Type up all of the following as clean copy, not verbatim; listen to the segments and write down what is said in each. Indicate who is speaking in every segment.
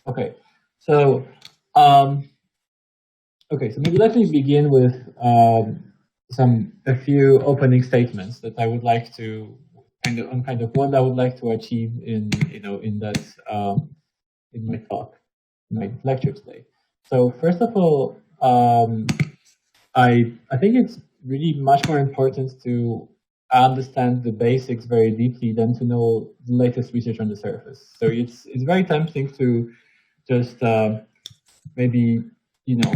Speaker 1: Okay, so so maybe let me begin with a few opening statements that I would like to kind of what I would like to achieve in in that in my talk, in my lecture today. So first of all, I think it's really much more important to understand the basics very deeply than to know the latest research on the surface. So it's very tempting to just maybe you know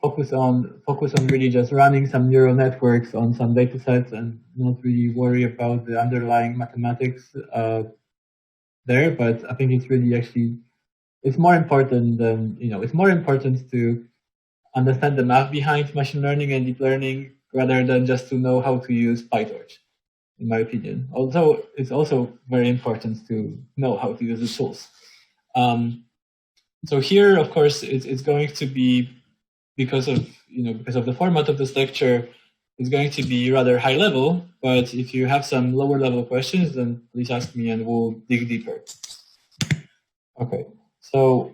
Speaker 1: focus on really just running some neural networks on some data sets and not really worry about the underlying mathematics there. But I think it's really actually it's more important than it's more important to understand the math behind machine learning and deep learning rather than just to know how to use PyTorch, in my opinion. Although it's also very important to know how to use the tools. So here, of course, it's going to be because of the format of this lecture, it's going to be rather high level. But if you have some lower level questions, then please ask me and we'll dig deeper. Okay, so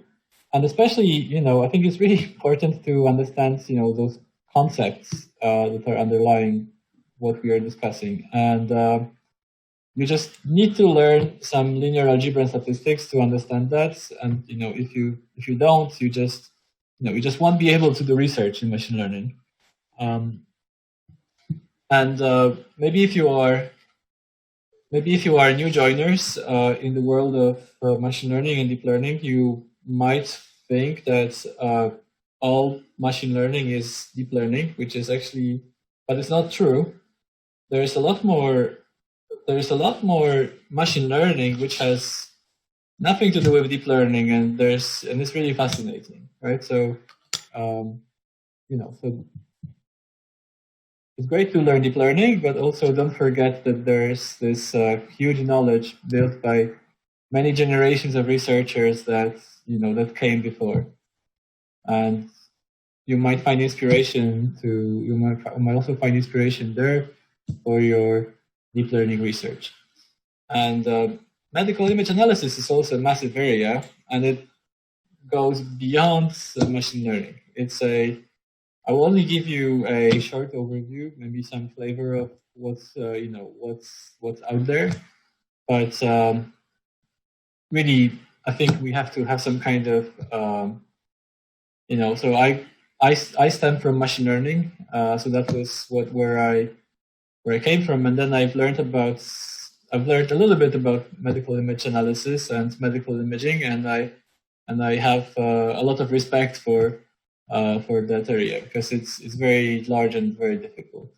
Speaker 1: and especially I think it's really important to understand those concepts that are underlying what we are discussing, and you just need to learn some linear algebra and statistics to understand that. And if you don't, you just won't be able to do research in machine learning. And maybe if you are new joiners in the world of machine learning and deep learning, you might think that all machine learning is deep learning, which is actually, but it's not true. There is a lot more machine learning which has nothing to do with deep learning, and it's really fascinating, right? So, so it's great to learn deep learning, but also don't forget that there's this huge knowledge built by many generations of researchers that that came before, and you might find inspiration you might also find inspiration there for your deep learning research. And medical image analysis is also a massive area, and it goes beyond machine learning. I will only give you a short overview, maybe some flavor of what's out there, but really, I think we have to have some kind of So I stem from machine learning, so that was where I came from, and then I've learned a little bit about medical image analysis and medical imaging, and I have a lot of respect for that area because it's very large and very difficult.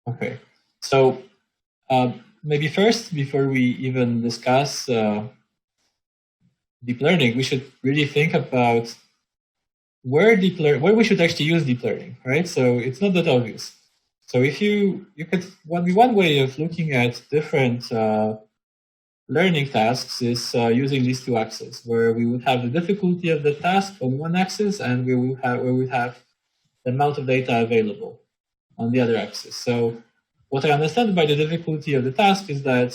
Speaker 1: Okay, so maybe first, before we even discuss deep learning, we should really think about where we should actually use deep learning, right? So it's not that obvious. So if you could, one way of looking at different learning tasks is using these two axes, where we would have the difficulty of the task on one axis, and we would have the amount of data available on the other axis. So what I understand by the difficulty of the task is that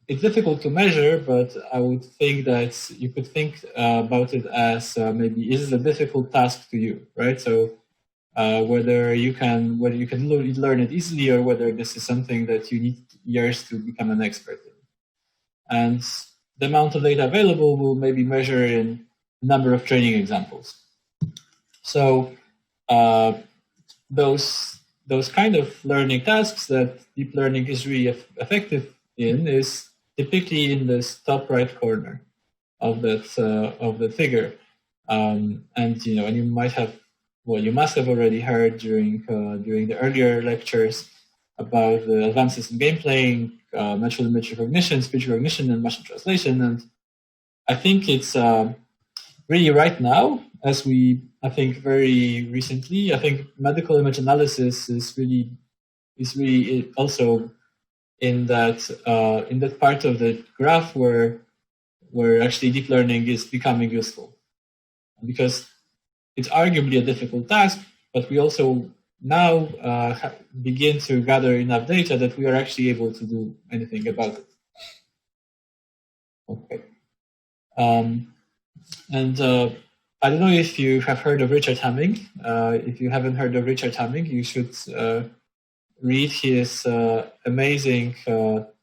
Speaker 1: it's difficult to measure, but I would think that you could think about it as maybe is it a difficult task to you, right? So whether you can learn it easily, or whether this is something that you need years to become an expert in. And the amount of data available will maybe measure in the number of training examples. So those kind of learning tasks that deep learning is really effective in is typically in this top right corner of the figure, and you might have. Well, you must have already heard during the earlier lectures about the advances in game playing, natural image recognition, speech recognition, and machine translation. And I think it's really right now, I think very recently, I think medical image analysis is really also in that part of the graph where actually deep learning is becoming useful, because it's arguably a difficult task, but we also now begin to gather enough data that we are actually able to do anything about it. Okay, And I don't know if you have heard of Richard Hamming. If you haven't heard of Richard Hamming, you should read his amazing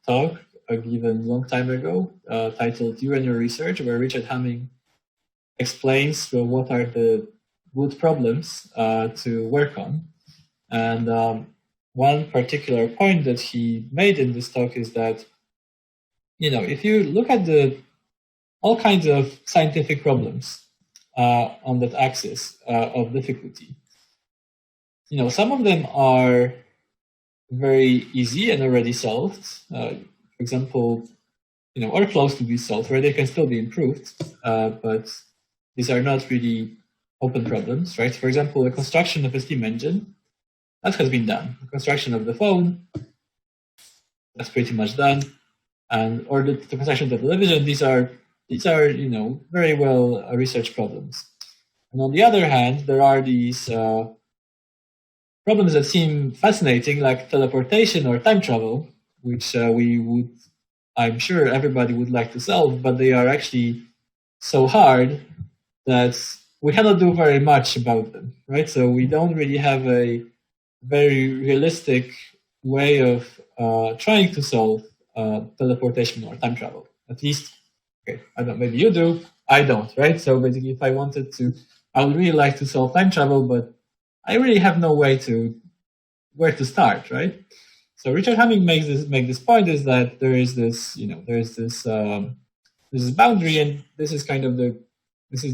Speaker 1: talk given a long time ago, titled "You and Your Research," where Richard Hamming explains what are the good problems to work on. And one particular point that he made in this talk is that, if you look at all kinds of scientific problems on that axis of difficulty, some of them are very easy and already solved. For example, or close to be solved, where they can still be improved, but these are not really open problems, right? For example, the construction of a steam engine, that has been done. The construction of the phone, that's pretty much done. Or the construction of the television, these are very well researched problems. And on the other hand, there are these problems that seem fascinating, like teleportation or time travel, which I'm sure everybody would like to solve, but they are actually so hard that we cannot do very much about them, right? So we don't really have a very realistic way of trying to solve teleportation or time travel. At least, okay, I don't. Maybe you do. I don't, right? So basically, if I wanted to, I would really like to solve time travel, but I really have no way to where to start, right? So Richard Hamming makes this point is that there is this, there's this boundary, and this is the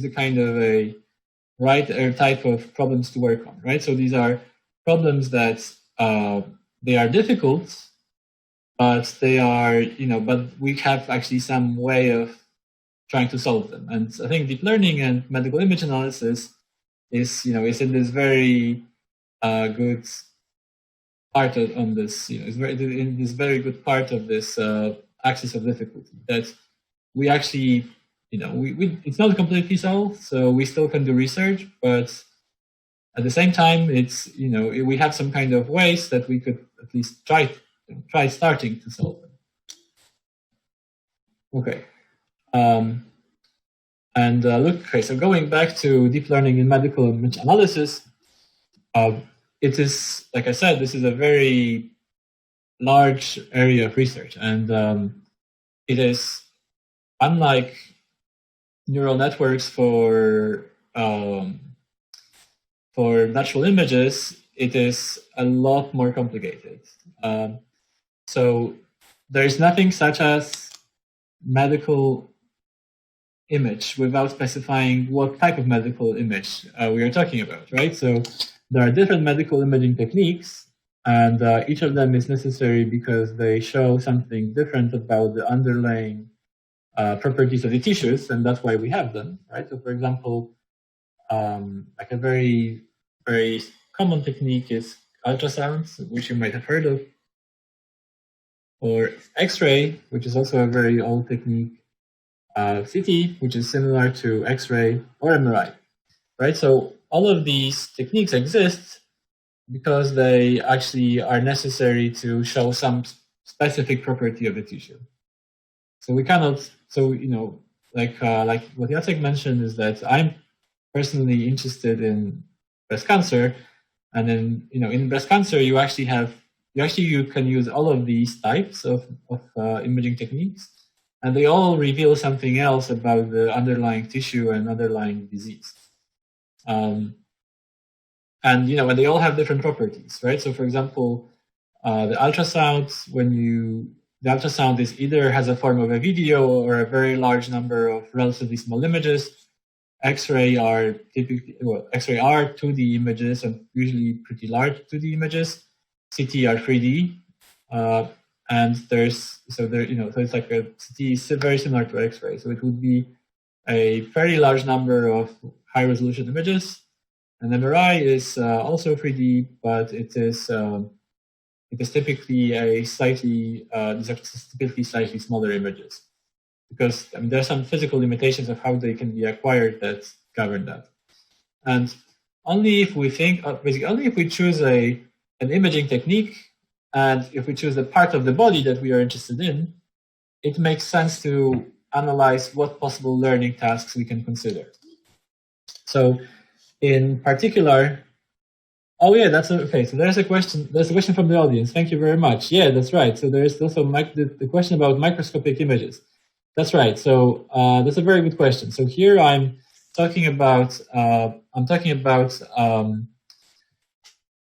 Speaker 1: kind of a type of problems to work on, right? So these are problems that they are difficult, but they are, but we have actually some way of trying to solve them. And I think deep learning and medical image analysis is in this very good part on this, is in this very good part of this axis of difficulty that we actually, it's not completely solved, so we still can do research, but at the same time, it's, we have some kind of ways that we could at least try starting to solve them. Okay. Okay, so going back to deep learning in medical image analysis, it is, like I said, this is a very large area of research, and it is, unlike neural networks for natural images, it is a lot more complicated. So there is nothing such as medical image without specifying what type of medical image we are talking about, right? So there are different medical imaging techniques, and each of them is necessary because they show something different about the underlying properties of the tissues, and that's why we have them, right? So for example, like a very, very common technique is ultrasound, which you might have heard of, or X-ray, which is also a very old technique, CT, which is similar to X-ray, or MRI, right? So all of these techniques exist because they actually are necessary to show some specific property of the tissue. So we cannot, like what Jacek mentioned is that I'm personally interested in breast cancer, and then, in breast cancer, you can use all of these types of imaging techniques, and they all reveal something else about the underlying tissue and underlying disease. And they all have different properties, right? So for example, the ultrasound, the ultrasound is either has a form of a video or a very large number of relatively small images. X-ray are 2D images and usually pretty large 2D images. CT are 3D, and so it's like a CT is very similar to X-ray. So it would be a very large number of high resolution images. And MRI is also 3D, but it is typically slightly smaller images, because there are some physical limitations of how they can be acquired that govern that. And only if we choose an imaging technique, and if we choose the part of the body that we are interested in, it makes sense to analyze what possible learning tasks we can consider. So in particular, oh yeah, that's okay. So there's a question. There's a question from the audience. Thank you very much. Yeah, that's right. So there's also the question about microscopic images. That's right. So that's a very good question. So here I'm talking about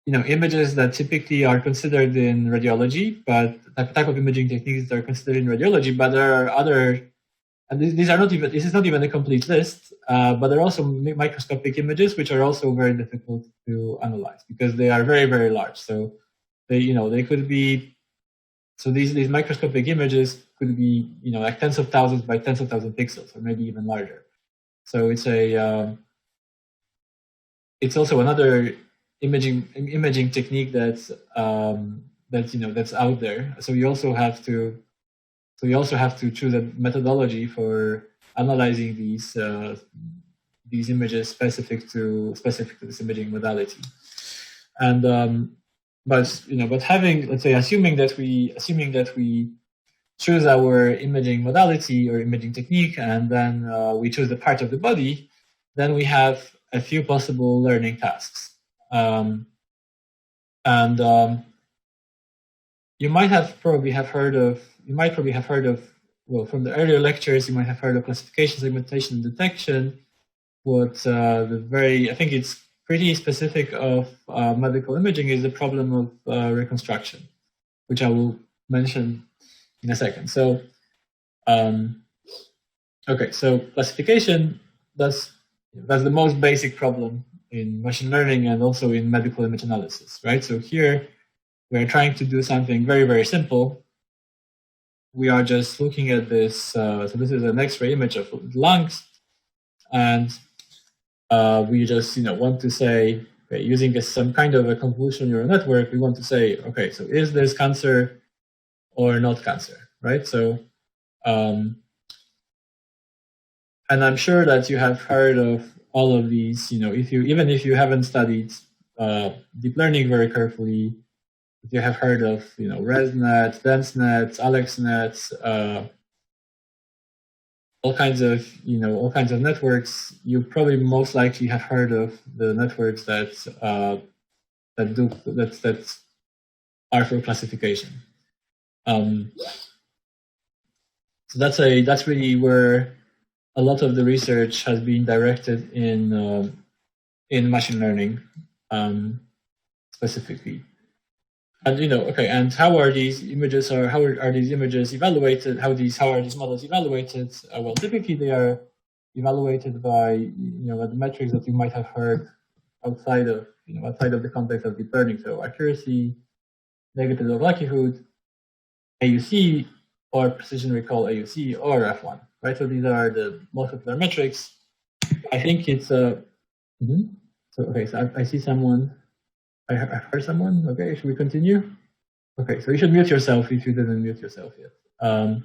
Speaker 1: images that typically are considered in radiology, but the type of imaging techniques that are considered in radiology. But there are other, and these are not even. This is not even a complete list. But there are also microscopic images which are also very difficult to analyze because they are very, very large. So they could be. So these microscopic images could be like tens of thousands by tens of thousands pixels, or maybe even larger. So it's also another imaging technique that's out there. So you also have to choose a methodology for analyzing these images specific to this imaging modality. And but having, let's say, assuming that we choose our imaging modality or imaging technique, and then we choose the part of the body, then we have a few possible learning tasks. You might probably have heard of, well, from the earlier lectures, you might have heard of classification, segmentation, and detection. I think it's pretty specific of medical imaging is the problem of reconstruction, which I will mention in a second. So, okay, so classification, that's the most basic problem in machine learning and also in medical image analysis, right? So here we're trying to do something very, very simple. We are just looking at this. So this is an X-ray image of lungs, and we just want to say, okay, using some kind of a convolutional neural network, we want to say, okay, so is this cancer or not cancer, right? So, and I'm sure that you have heard of all of these. Even if you haven't studied deep learning very carefully, if you have heard of ResNet, DenseNet, AlexNet, all kinds of networks, you probably most likely have heard of the networks that are for classification. So that's really where a lot of the research has been directed in machine learning, specifically. And okay, and how are these images evaluated? How are these models evaluated? Well, typically they are evaluated by the metrics that you might have heard outside of the context of deep learning. So accuracy, negative log likelihood, AUC, or precision recall AUC, or F1. Right. So these are the most popular metrics. I think it's So okay. So I see someone. I heard someone. Okay, should we continue? Okay, so you should mute yourself if you didn't mute yourself yet. So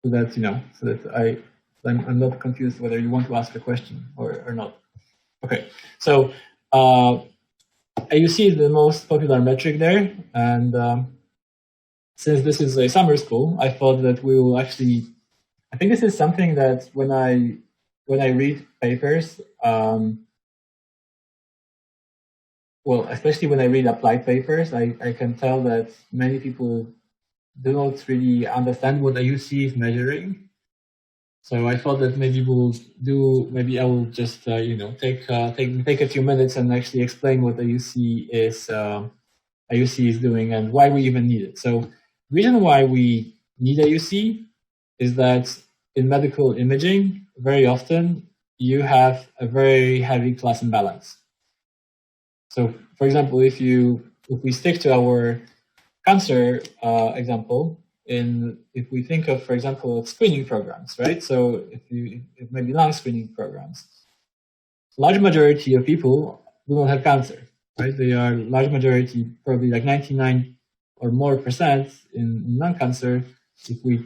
Speaker 1: that I'm not confused whether you want to ask a question or not. Okay, so AUC is the most popular metric there, and since this is a summer school, I thought that we will actually. I think this is something that when I read papers. Well, especially when I read applied papers, I can tell that many people do not really understand what AUC is measuring. So I thought that maybe I will just take a few minutes and actually explain what AUC is doing and why we even need it. So the reason why we need AUC is that in medical imaging, very often you have a very heavy class imbalance. So, for example, if we stick to our cancer example, if we think of, for example, screening programs, right? So, if maybe lung screening programs, large majority of people do not have cancer, right? They are large majority, probably like 99 or more percent in lung cancer. If it's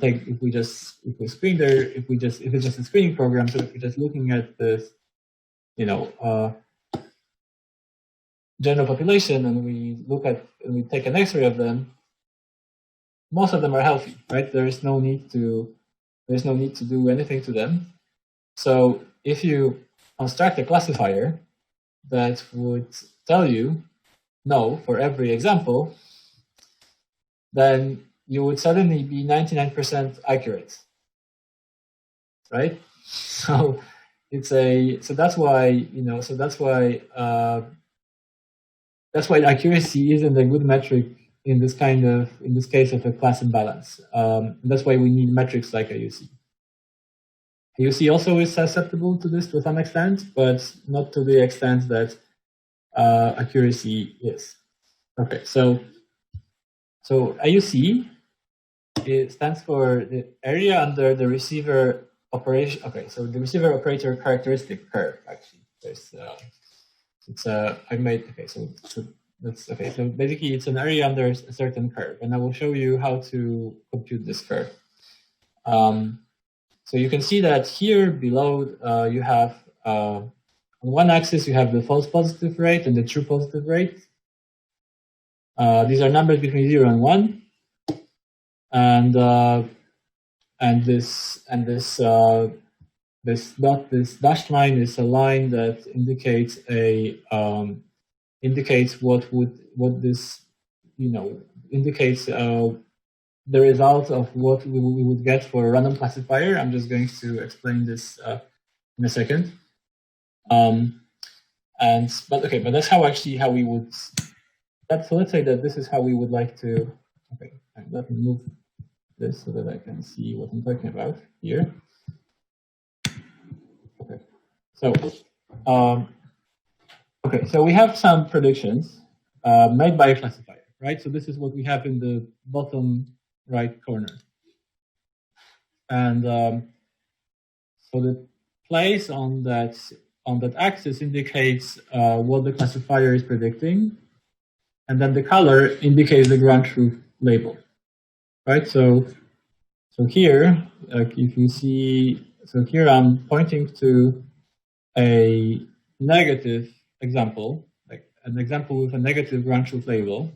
Speaker 1: just a screening program, so if we're just looking at this, general population, and we take an X-ray of them, most of them are healthy, right? There is no need to There's no need to do anything to them. So if you construct a classifier that would tell you no for every example, then you would suddenly be 99% accurate, right? So that's why accuracy isn't a good metric in this case of a class imbalance. That's why we need metrics like AUC. AUC also is susceptible to this to some extent, but not to the extent that accuracy is. Okay, so AUC, it stands for the area under the receiver operation. Okay, so the receiver operator characteristic curve. Actually, there's that's okay. So basically, it's an area under a certain curve, and I will show you how to compute this curve. So you can see that here below you have on one axis you have the false positive rate and the true positive rate. These are numbers between 0 and 1, and this dashed line is a line that indicates the result of what we would get for a random classifier. I'm just going to explain this in a second. But that's how we would. So let's say that this is how we would like to. Okay, let me move this so that I can see what I'm talking about here. Okay, so we have some predictions made by a classifier, right? So this is what we have in the bottom right corner, and so the place on that axis indicates what the classifier is predicting, and then the color indicates the ground truth label, right? So here, if you see, so here I'm pointing to a negative example, like an example with a negative ground truth label,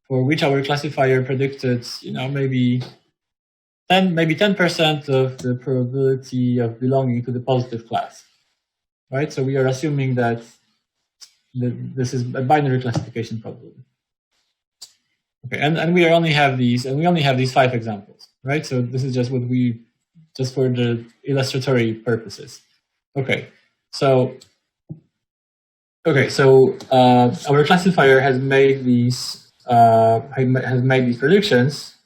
Speaker 1: for which our classifier predicted, maybe 10% of the probability of belonging to the positive class, right? So we are assuming that this is a binary classification problem. Okay, and we only have these 5 examples, right? So this is just just for the illustratory purposes. Okay, so our classifier has made these predictions,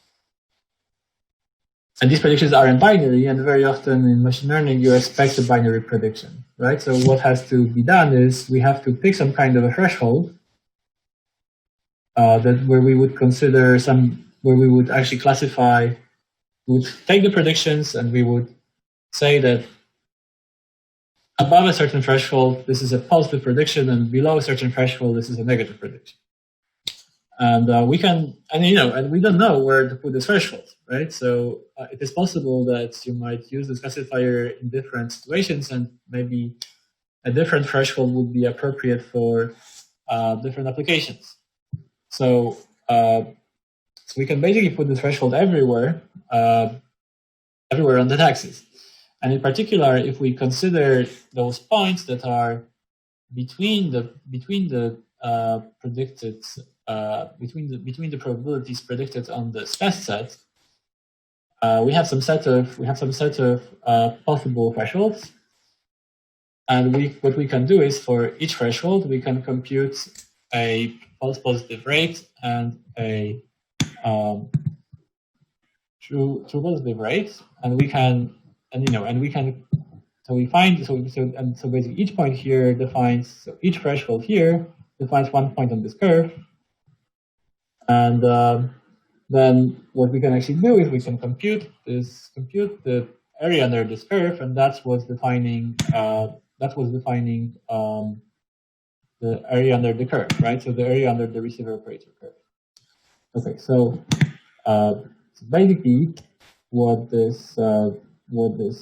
Speaker 1: and these predictions aren't binary, and very often in machine learning you expect a binary prediction, right? So what has to be done is we have to pick some kind of a threshold where we would consider where we would actually classify, we would take the predictions and we would say that above a certain threshold, this is a positive prediction, and below a certain threshold, this is a negative prediction. And we don't know where to put this threshold, right? So it is possible that you might use this classifier in different situations, and maybe a different threshold would be appropriate for different applications. So we can basically put the threshold everywhere on that axis. And in particular, if we consider those points that are between the probabilities predicted on the test set, we have some set of possible thresholds, and what we can do is for each threshold we can compute a false positive rate and a true positive rate, and so basically each point here defines, so each threshold here defines one point on this curve, and then what we can actually do is we can compute the area under this curve, and that's what's defining the area under the curve, right? So the area under the receiver operator curve. Okay, so basically what this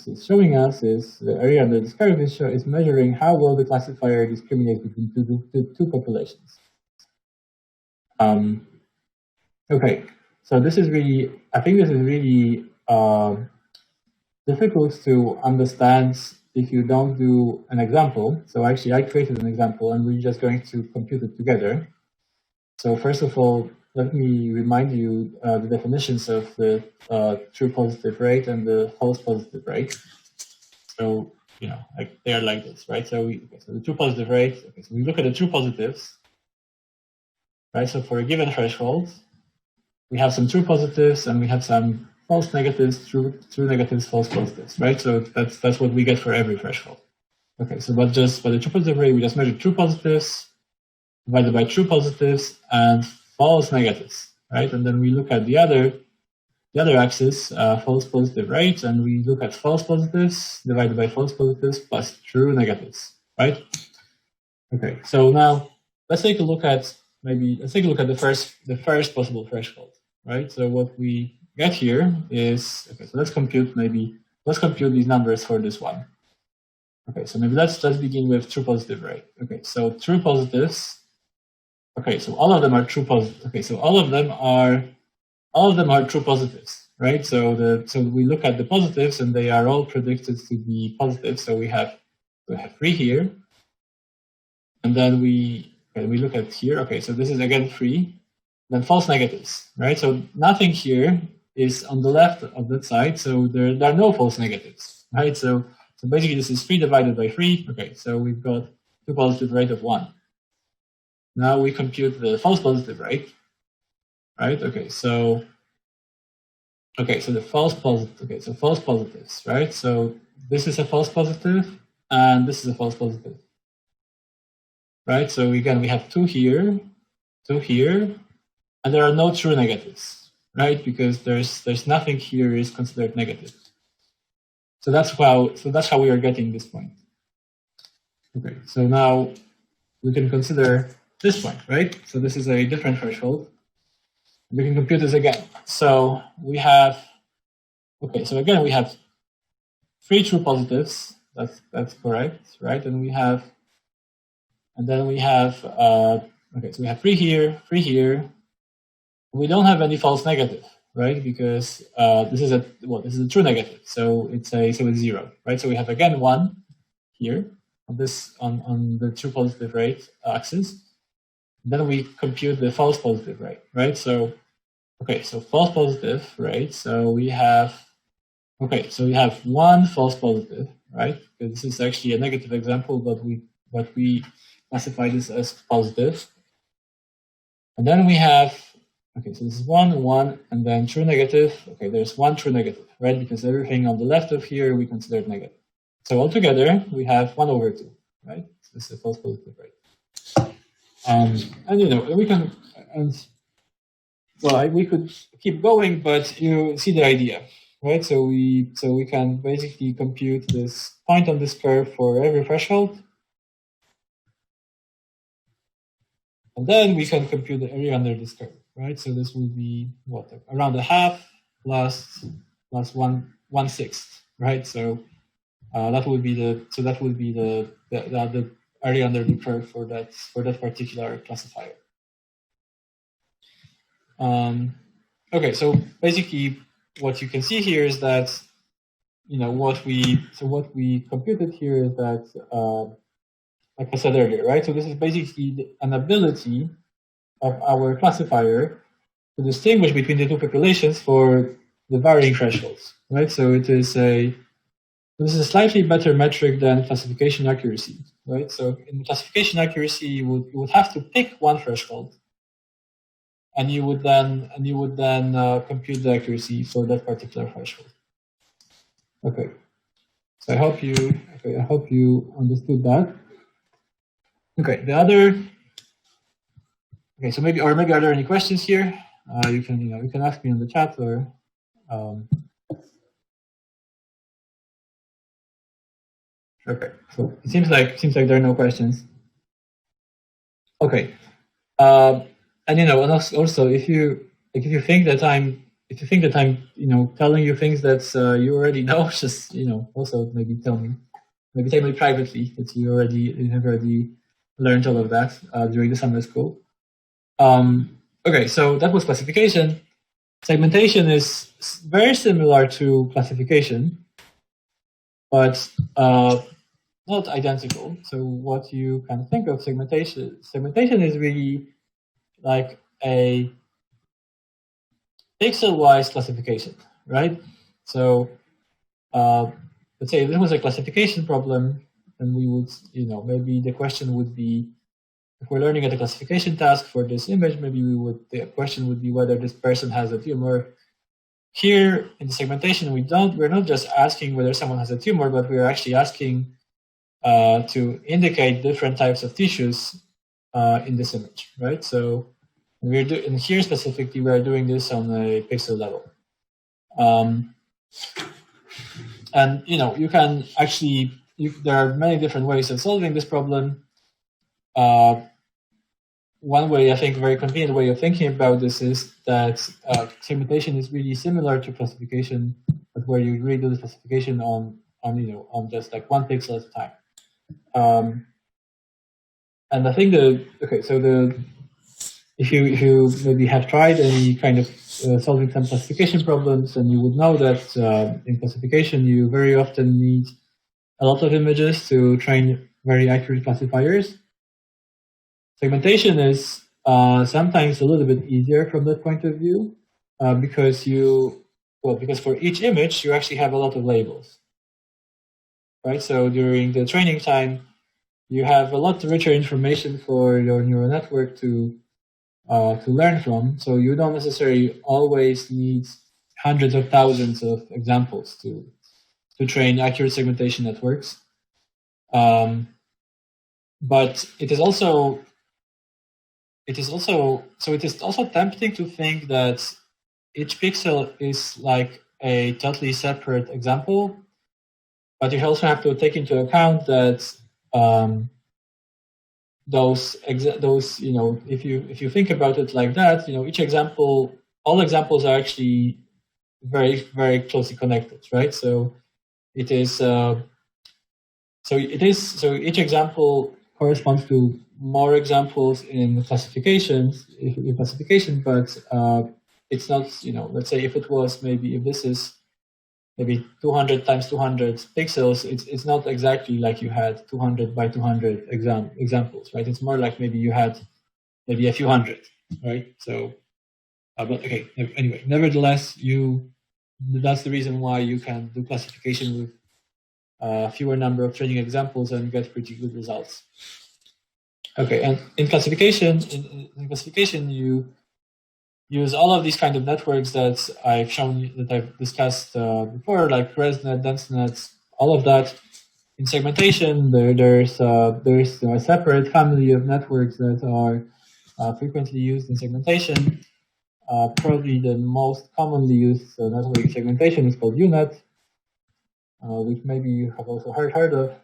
Speaker 1: is showing us is the area under this curve is measuring how well the classifier discriminates between two populations. Okay, so I think this is really difficult to understand if you don't do an example. So actually, I created an example, and we're just going to compute it together. So first of all, let me remind you the definitions of the true positive rate and the false positive rate. So, they are like this, right? So so the true positive rate, so we look at the true positives, right? So for a given threshold, we have some true positives and we have some false negatives, true negatives, false positives, right? So that's what we get for every threshold. Okay, so but the true positive rate, we just measure true positives divided by true positives and false negatives, right? And then we look at the other axis, false positive rate, and we look at false positives divided by false positives plus true negatives, right? Okay, so now let's take a look at the first possible threshold, right? So what we get here is, okay, so let's compute these numbers for this one. Okay, so maybe let's begin with true positive rate. Okay, so true positives. Okay, so all of them are true positives. Okay, so all of them are true positives, right? So we look at the positives and they are all predicted to be positive. So we have 3 here, and then we look at here. Okay, so this is again 3, then false negatives, right? So nothing here is on the left of that side, so there are no false negatives, right? So basically this is 3 divided by 3. Okay, so we've got true positive rate of 1. Now we compute the false positive rate, right? Okay, so the false positive. Okay, so false positives, right? So this is a false positive, and this is a false positive, right? So again, we have 2 here, and there are no true negatives, right? Because there's nothing here is considered negative. So that's how we are getting this point. Okay, so now we can consider this point, right? So this is a different threshold. We can compute this again. So we have, okay, so again we have 3 true positives. That's correct, right? And then we have okay, so we have 3 here, 3 here. We don't have any false negative, right? Because this is a true negative, so it's 0, right? So we have again 1 here on the true positive rate axis. Then we compute the false positive rate, right? So okay, so false positive rate. So we have 1 false positive, right? Because this is actually a negative example, but we classify this as positive. And then we have, okay, so this is 1, and then true negative. Okay, there's 1 true negative, right? Because everything on the left of here we considered negative. So altogether we have 1/2, right? So this is a false positive rate. And we can, we could keep going, but you see the idea, right? So we can basically compute this point on this curve for every threshold, and then we can compute the area under this curve, right? So this will be around a half plus 1/6, right? So that would be the area under the curve for that particular classifier. Okay, so basically what you can see here is that what we computed here is that like I said earlier, right? So this is basically an ability of our classifier to distinguish between the two populations for the varying thresholds, right? So this is a slightly better metric than classification accuracy, right? So in classification accuracy, you would have to pick one threshold, and you would then compute the accuracy for that particular threshold. Okay, so I hope you understood that. Okay, okay, so maybe are there any questions here? You can ask me in the chat or. Okay, so it seems like there are no questions. Okay, and and also if you think that I'm telling you things that you already know, just also maybe tell me privately that you have already learned all of that during the summer school. Okay, so that was classification. Segmentation is very similar to classification. but not identical. So what you can think of segmentation is really like a pixel-wise classification, right? So let's say if this was a classification problem, then we would, maybe the question would be, if we're learning at a classification task for this image, maybe the question would be whether this person has a tumor. Here in the segmentation, we're not just asking whether someone has a tumor, but we're actually asking to indicate different types of tissues in this image, right? So and here specifically, we're doing this on a pixel level. And you can actually, there are many different ways of solving this problem. One way, I think, a very convenient way of thinking about this is that segmentation is really similar to classification, but where you really do the classification on just like one pixel at a time. And I think if you maybe have tried any kind of solving some classification problems, then you would know that in classification you very often need a lot of images to train very accurate classifiers. Segmentation is sometimes a little bit easier from that point of view because for each image you actually have a lot of labels, right? So during the training time, you have a lot richer information for your neural network to learn from. So you don't necessarily always need hundreds of thousands of examples to train accurate segmentation networks. But it is also tempting to think that each pixel is like a totally separate example, but you also have to take into account that if you think about it like that, all examples are actually very, very closely connected, right? So each example corresponds to more examples in classification, but it's not, let's say if this is maybe 200 times 200 pixels, it's not exactly like you had 200 by 200 examples, right? It's more like maybe you had maybe a few hundred, right? So, but okay, anyway, nevertheless, that's the reason why you can do classification with fewer number of training examples and get pretty good results. Okay, and in classification, you use all of these kind of networks that I've discussed before, like ResNet, DenseNet, all of that. In segmentation, there's a separate family of networks that are frequently used in segmentation. Probably the most commonly used network in segmentation is called UNet, which maybe you have also heard of.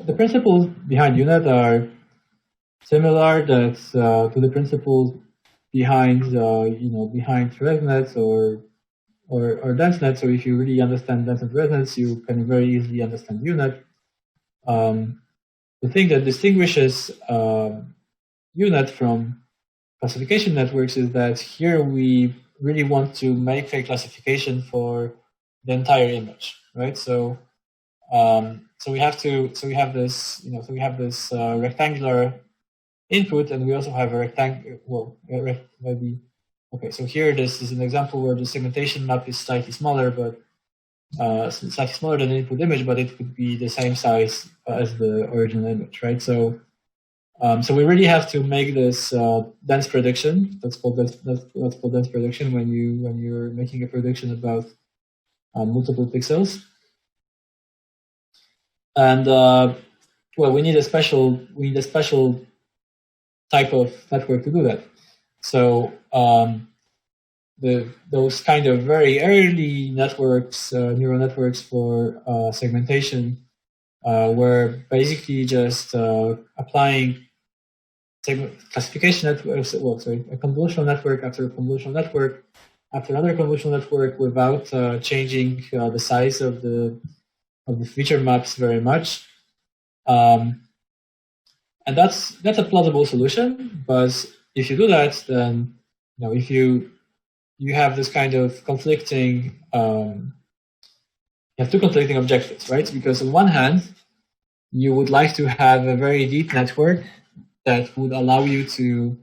Speaker 1: The principles behind UNet are similar to the principles behind ResNet or DenseNet. So if you really understand DenseNet ResNet, you can very easily understand UNet. The thing that distinguishes UNet from classification networks is that here we really want to make a classification for the entire image, right? So we have this rectangular input, and we also have a rectangle. Okay, so here this is an example where the segmentation map is slightly smaller, but slightly smaller than the input image, but it could be the same size as the original image, right? So we really have to make this dense prediction. That's called dense prediction when you're making a prediction about multiple pixels. And we need a special type of network to do that. So those kind of very early networks, neural networks for segmentation, were basically just applying classification networks. A convolutional network after a convolutional network after another convolutional network without changing the size of the feature maps very much. And that's a plausible solution, but if you do that, then if you have this kind of conflicting you have two conflicting objectives, right? Because on one hand, you would like to have a very deep network that would allow you to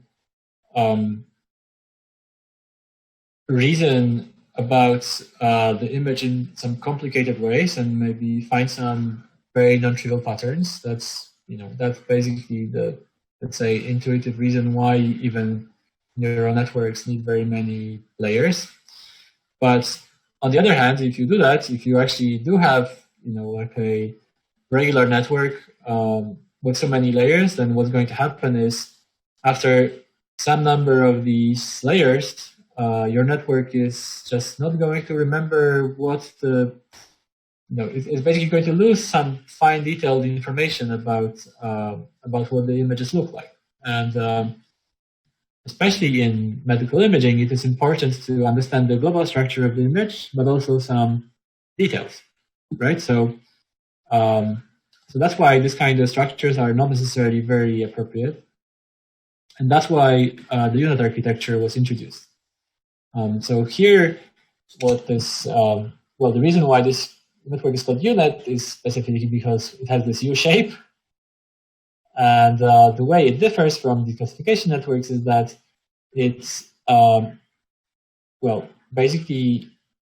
Speaker 1: reason about the image in some complicated ways and maybe find some very non-trivial patterns. That's that's basically the, let's say, intuitive reason why even neural networks need very many layers. But on the other hand, if you do that, if you actually do have like a regular network with so many layers, then what's going to happen is after some number of these layers, your network is just not going to remember what the, it's basically going to lose some fine detailed information about what the images look like. And especially in medical imaging, it is important to understand the global structure of the image, but also some details, right? So that's why this kind of structures are not necessarily very appropriate. And that's why the unit architecture was introduced. So here, the reason why this network is called unit is specifically because it has this U shape. And the way it differs from the classification networks is that it's, basically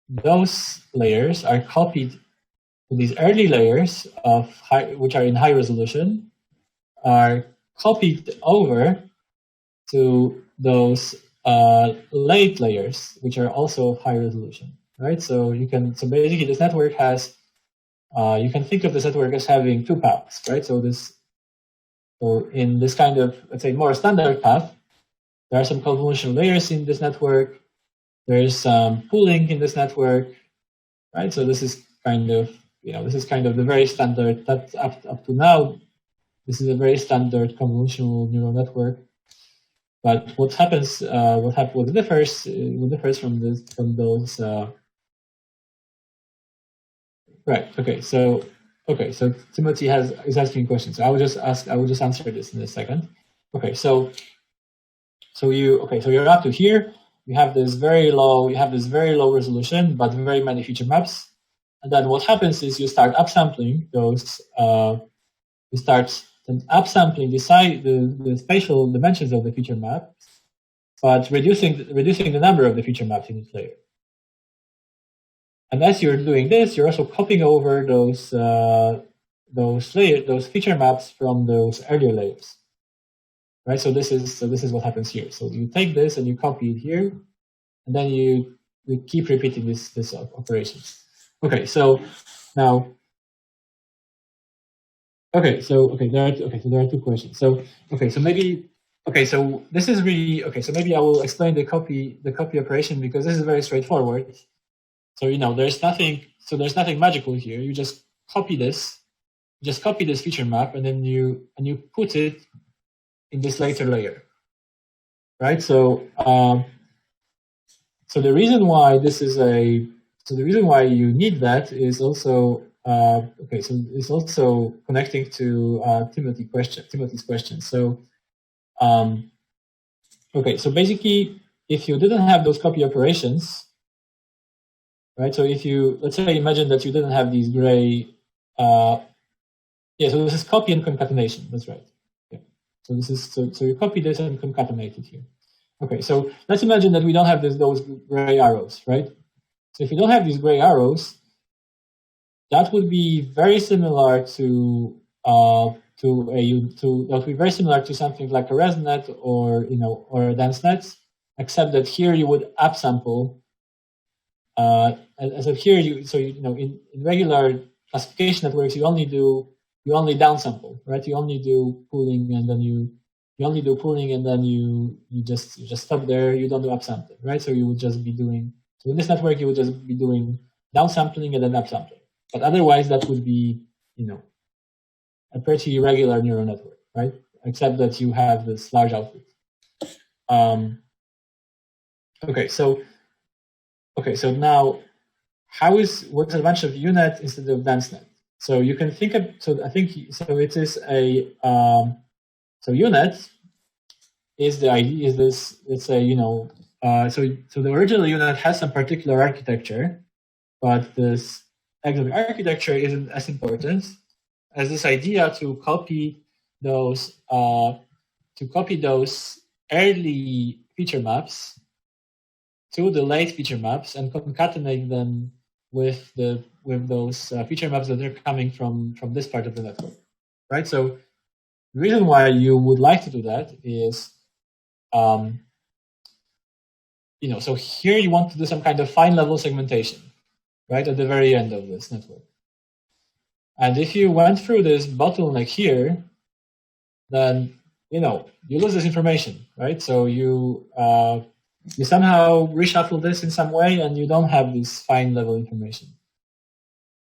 Speaker 1: those layers are copied to these early layers which are in high resolution, are copied over to those late layers, which are also high resolution, right? So basically this network has, you can think of this network as having two paths, right? So in this kind of, let's say, more standard path, there are some convolutional layers in this network. There's some pooling in this network, right? So this is kind of, the very standard, that's up to now, this is a very standard convolutional neural network. But what happens, what differs from those, right? Okay, so Timothy is asking questions. I will just answer this in a second. Okay, so you're up to here. You have this very low resolution, but very many feature maps. And then what happens is you start upsampling those. You start upsampling the spatial dimensions of the feature map, but reducing the number of the feature maps in each layer. And as you're doing this, you're also copying over those feature maps from those earlier layers, right? So this is what happens here. So you take this and you copy it here, and then you keep repeating this operation. Okay, so now. So there are two questions. So maybe this is really so maybe I will explain the copy operation, because this is very straightforward. So there's nothing magical here. You just copy this feature map, and then you put it in this later layer, right? So the reason why you need that is also so it's also connecting to Timothy's question. So so basically, if you didn't have those copy operations, right? So if you, let's say, imagine that you didn't have these gray, so this is copy and concatenation. That's right. Yeah. So this is so you copy this and concatenate it here. Okay, so let's imagine that we don't have those gray arrows, right? So if you don't have these gray arrows, that would be very similar to something like a ResNet or a DenseNet, except that here you would upsample. As of here, in regular classification networks, you only downsample, right? You only do pooling, and then you just stop there. You don't do upsampling, right? So you would just be doing, so in this network you would just be doing downsampling and then upsampling. But otherwise, that would be, a pretty regular neural network, right? Except that you have this large output. So now, what's a bunch of UNet instead of DenseNet? So you can think of, it is a, so UNet is the idea, is this, let's say, so the original UNet has some particular architecture, but this exotic architecture isn't as important as this idea to copy those early feature maps to the late feature maps and concatenate them with those feature maps that are coming from this part of the network, right? So the reason why you would like to do that is, so here you want to do some kind of fine level segmentation, right, at the very end of this network. And if you went through this bottleneck here, then you lose this information, right? So you somehow reshuffle this in some way, and you don't have this fine level information.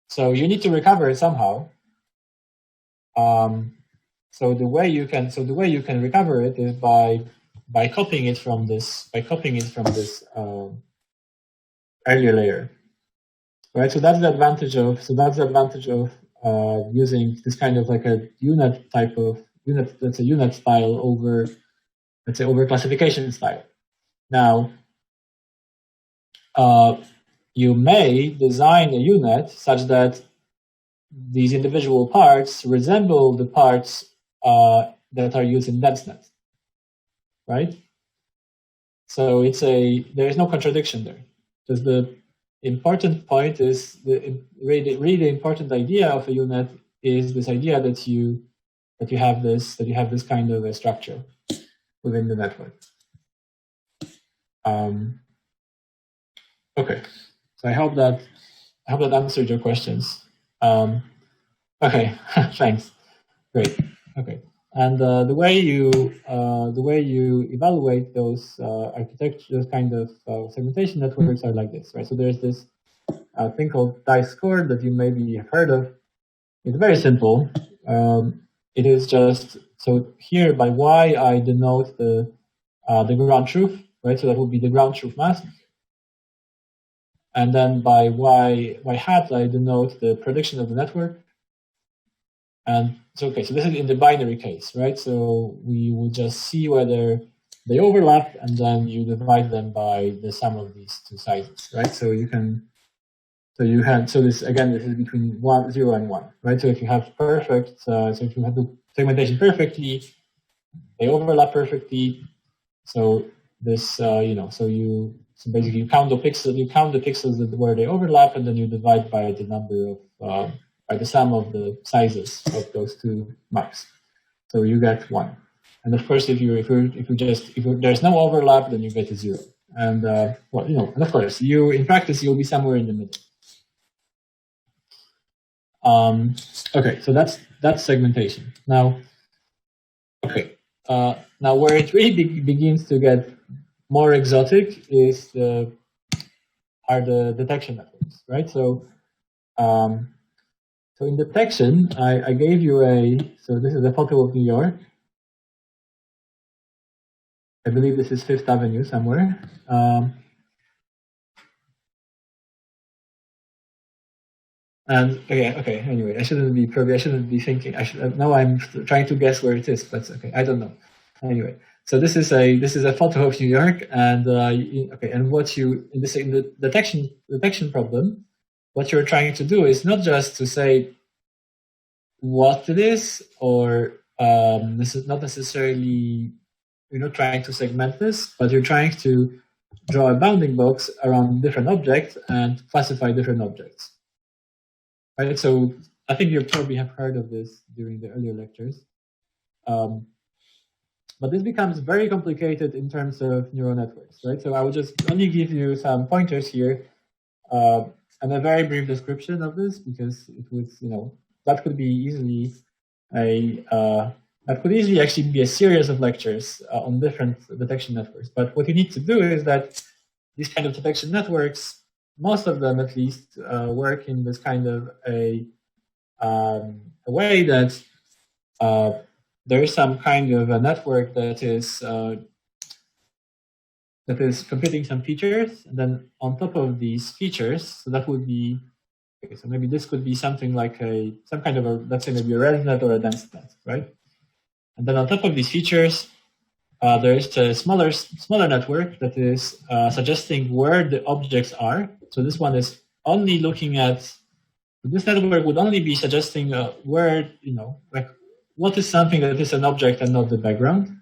Speaker 1: So you need to recover it somehow. So the way you can recover it is by copying it from this earlier layer, right? So that's the advantage of using this kind of like a UNet type of that's a UNet style over, let's say, over classification style. Now, you may design a UNet such that these individual parts resemble the parts that are used in DenseNet, right? So there is no contradiction there. Just the important point is really important idea of a UNet is this idea that you have this kind of a structure within the network. Okay, so I hope that answered your questions. Okay, thanks. Great. Okay, and the way you evaluate those architecture kind of segmentation networks are like this, right? So there's this thing called dice score that you maybe have heard of. It's very simple. It is just, so here by Y I denote the ground truth, right? So that would be the ground truth mask. And then by Y hat I denote the prediction of the network. And so, okay, so this is in the binary case, right? So we will just see whether they overlap, and then you divide them by the sum of these two sizes, right? So this again, this is between 0 and 1, right? So if you have perfect, so if you have the segmentation perfectly, they overlap perfectly. So this, so basically you count the pixels where they overlap, and then you divide by the number of by the sum of the sizes of those two maps. So you get 1. And of course, if there's no overlap, then you get a 0. And and of course, in practice you'll be somewhere in the middle. Okay, so that's segmentation. Now, okay, now where it really begins to get more exotic are the detection networks, right? So, so in detection, I gave you so this is a photo of New York. I believe this is Fifth Avenue somewhere. And okay. Anyway, I shouldn't be thinking. Now I'm trying to guess where it is, but okay, I don't know. Anyway, so this is a photo of New York, and okay, and in the detection problem, what you're trying to do is not just to say what it is, or this is not necessarily trying to segment this, but you're trying to draw a bounding box around different objects and classify different objects. Right, so I think you probably have heard of this during the earlier lectures. But this becomes very complicated in terms of neural networks, right? So I will just only give you some pointers here and a very brief description of this, because it was, that could easily actually be a series of lectures on different detection networks. But what you need to do is that these kind of detection networks, most of them at least, work in this kind of a way that there is some kind of a network that is computing some features, and then on top of these features, so that would be, okay, so maybe this could be something like some kind of let's say maybe a ResNet or a DenseNet, right? And then on top of these features, there is a smaller network that is suggesting where the objects are. So this one is only looking at This network would only be suggesting where, like what is something that is an object and not the background.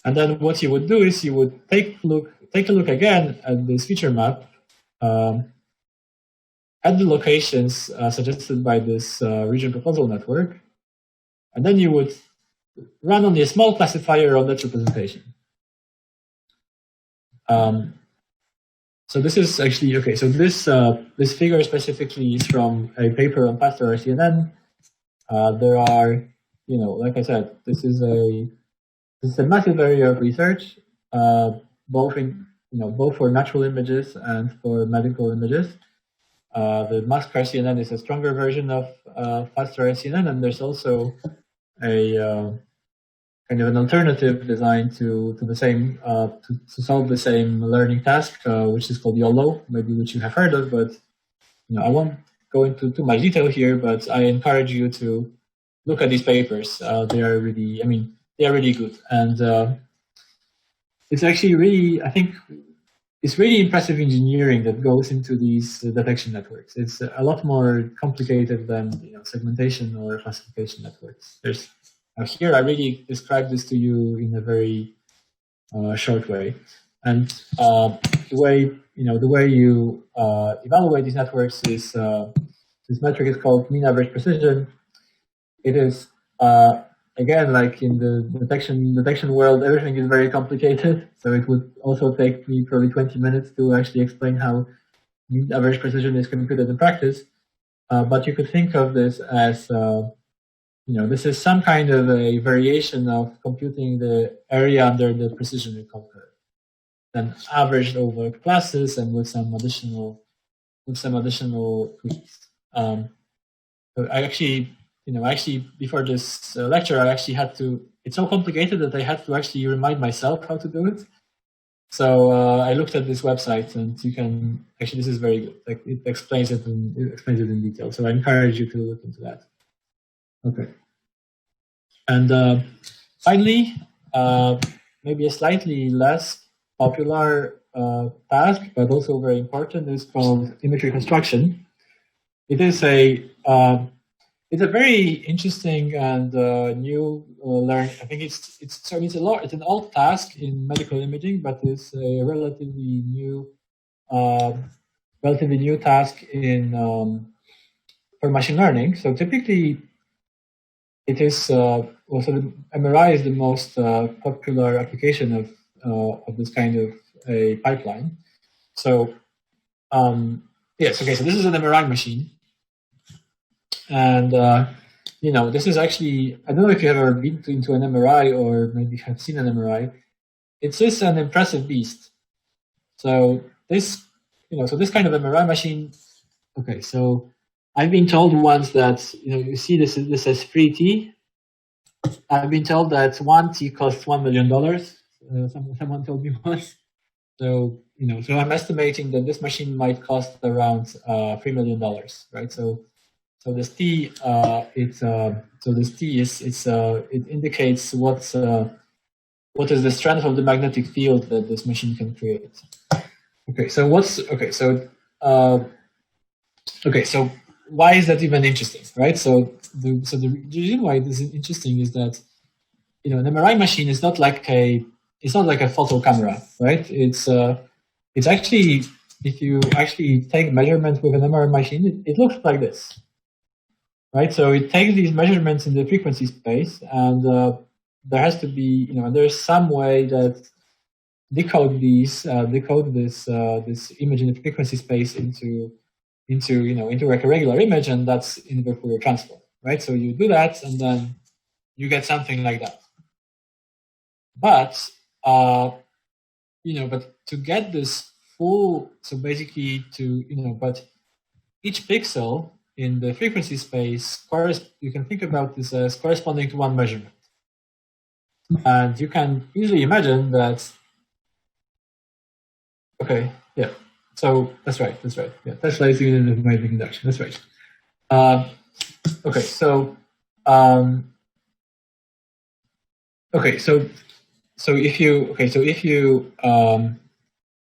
Speaker 1: And then what you would do is you would take a look again at this feature map, at the locations suggested by this region proposal network, and then you would run only a small classifier on that representation. So this is actually okay. So this figure specifically is from a paper on faster RCNN. There are, like I said, this is a massive area of research, both for natural images and for medical images. The mask RCNN is a stronger version of faster RCNN, and there's also a kind of an alternative designed to the same to solve the same learning task, which is called YOLO, maybe which you have heard of, but I won't go into too much detail here. But I encourage you to look at these papers. They are really, they are really good, and it's actually really, I think, it's really impressive engineering that goes into these detection networks. It's a lot more complicated than segmentation or classification networks. Here I really describe this to you in a very short way, and the way you evaluate these networks is this metric is called mean average precision. It is again, like in the detection world, everything is very complicated. So it would also take me probably 20 minutes to actually explain how mean average precision is computed in practice. But you could think of this as this is some kind of a variation of computing the area under the precision recall curve, then averaged over classes and with some additional tweaks. So I actually, before this lecture, I actually had to. It's so complicated that I had to actually remind myself how to do it. So I looked at this website, and you can actually. This is very good. Like it explains it in detail. So I encourage you to look into that. Okay. And finally, maybe a slightly less popular task, but also very important, is called image reconstruction. It is it's a very interesting and new learning. I think it's an old task in medical imaging, but it's a relatively new task in for machine learning. So typically, it is also MRI is the most popular application of this kind of a pipeline. So yes, okay. So this is an MRI machine, and this is actually, I don't know if you've ever been into an MRI or maybe have seen an MRI. It's just an impressive beast. So this this kind of MRI machine. Okay, so I've been told once that you see this says free T. I've been told that 1 T costs $1 million. Someone told me once. So so I'm estimating that this machine might cost around $3 million, right? So this T it indicates what is the strength of the magnetic field that this machine can create. Okay, so why is that even interesting, right? So the reason why this is interesting is that an MRI machine is not like a photo camera, right? It's actually, if you actually take measurements with an MRI machine, it looks like this, right? So it takes these measurements in the frequency space, and there has to be there's some way that decode this image in the frequency space into like a regular image, and that's in the Fourier transform, right? So you do that, and then you get something like that. But but to get this full, so basically but each pixel in the frequency space, you can think about this as corresponding to one measurement, and you can easily imagine that. Okay, yeah. So that's right. Yeah, Tesla is doing an amazing induction. That's right. Okay, so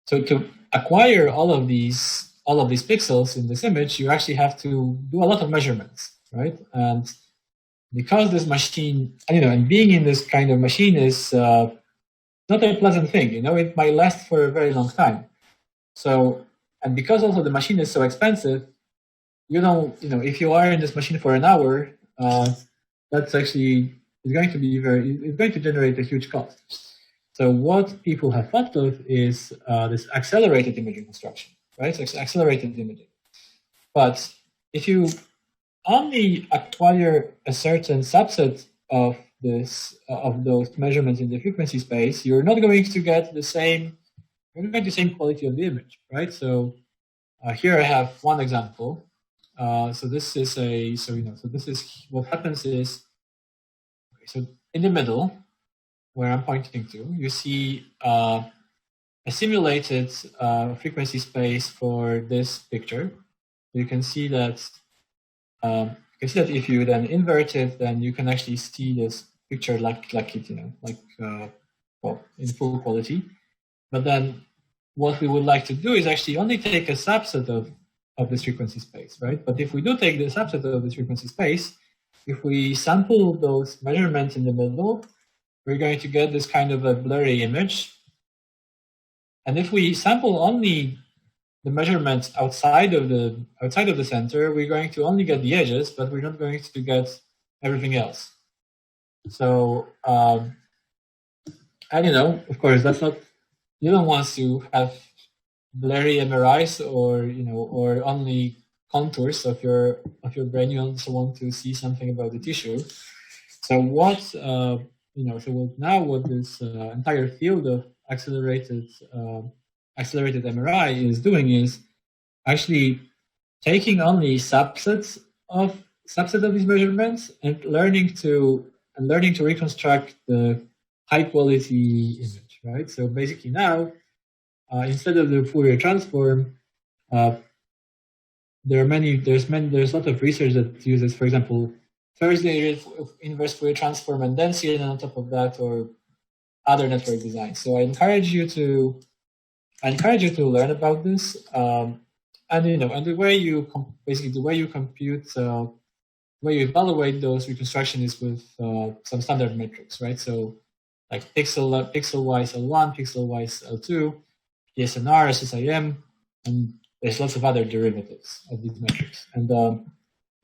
Speaker 1: so to acquire all of these all of these pixels in this image, you actually have to do a lot of measurements, right? And because this machine, and being in this kind of machine is not a pleasant thing. It might last for a very long time. So, and because also the machine is so expensive, if you are in this machine for an hour, that's actually it's going to generate a huge cost. So what people have thought of is this accelerated image reconstruction, right? So it's accelerated imaging. But if you only acquire a certain subset of those measurements in the frequency space, you're not going to get the same quality of the image, right? So here I have one example. So this is what happens is, so in the middle, where I'm pointing to, you see a simulated frequency space for this picture. You can see that if you then invert it, then you can actually see this picture like it, in full quality. But then what we would like to do is actually only take a subset of this frequency space, right? But if we do take the subset of this frequency space, if we sample those measurements in the middle, we're going to get this kind of a blurry image. And if we sample only the measurements outside of the center, we're going to only get the edges, but we're not going to get everything else. So, of course, that's not. You don't want to have blurry MRIs or only contours of your brain. You also want to see something about the tissue. So what this entire field of accelerated MRI is doing is actually taking only subsets of these measurements and learning to reconstruct the high quality image, right? So basically now, instead of the Fourier transform, there's a lot of research that uses, for example, first the inverse Fourier transform and then CNN on top of that, or other network designs. So I encourage you to learn about this, and the way you compute, the way you evaluate those reconstruction is with some standard metrics, right? So like pixel-wise L1, pixel-wise L2, PSNR, SSIM, and there's lots of other derivatives of these metrics. And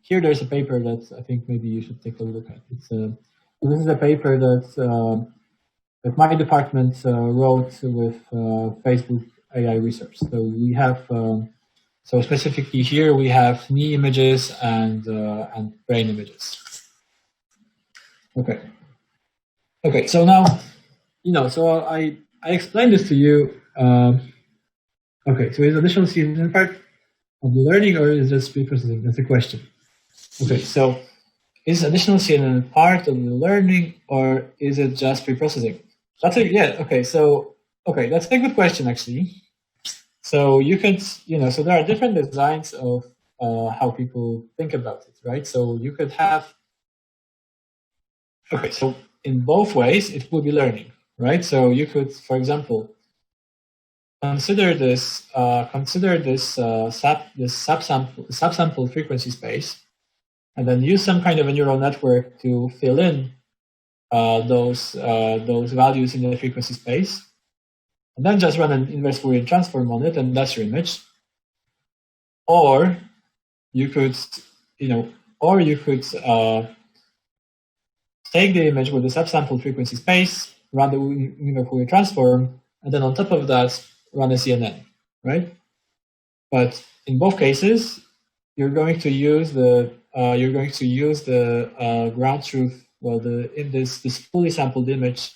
Speaker 1: here there's a paper that I think maybe you should take a look at. This is a paper that my department wrote with Facebook AI research. So we have, so specifically here we have knee images and brain images. Okay. So now, so I explained this to you. Okay. So is additional CNN part of the learning, or is this pre-processing? That's the question. Okay. So is additional CNN part of the learning, or is it just pre-processing? That's that's a good question, actually. So you could, so there are different designs of how people think about it, right? So you could have, so in both ways, it would be learning, right? So you could, for example, consider this subsample frequency space, and then use some kind of a neural network to fill in those values in the frequency space, and then just run an inverse Fourier transform on it, and that's your image. Or you could, take the image with the subsample frequency space, run the inverse Fourier transform, and then on top of that, run a CNN, right? But in both cases, you're going to use the ground truth. Well, this fully sampled image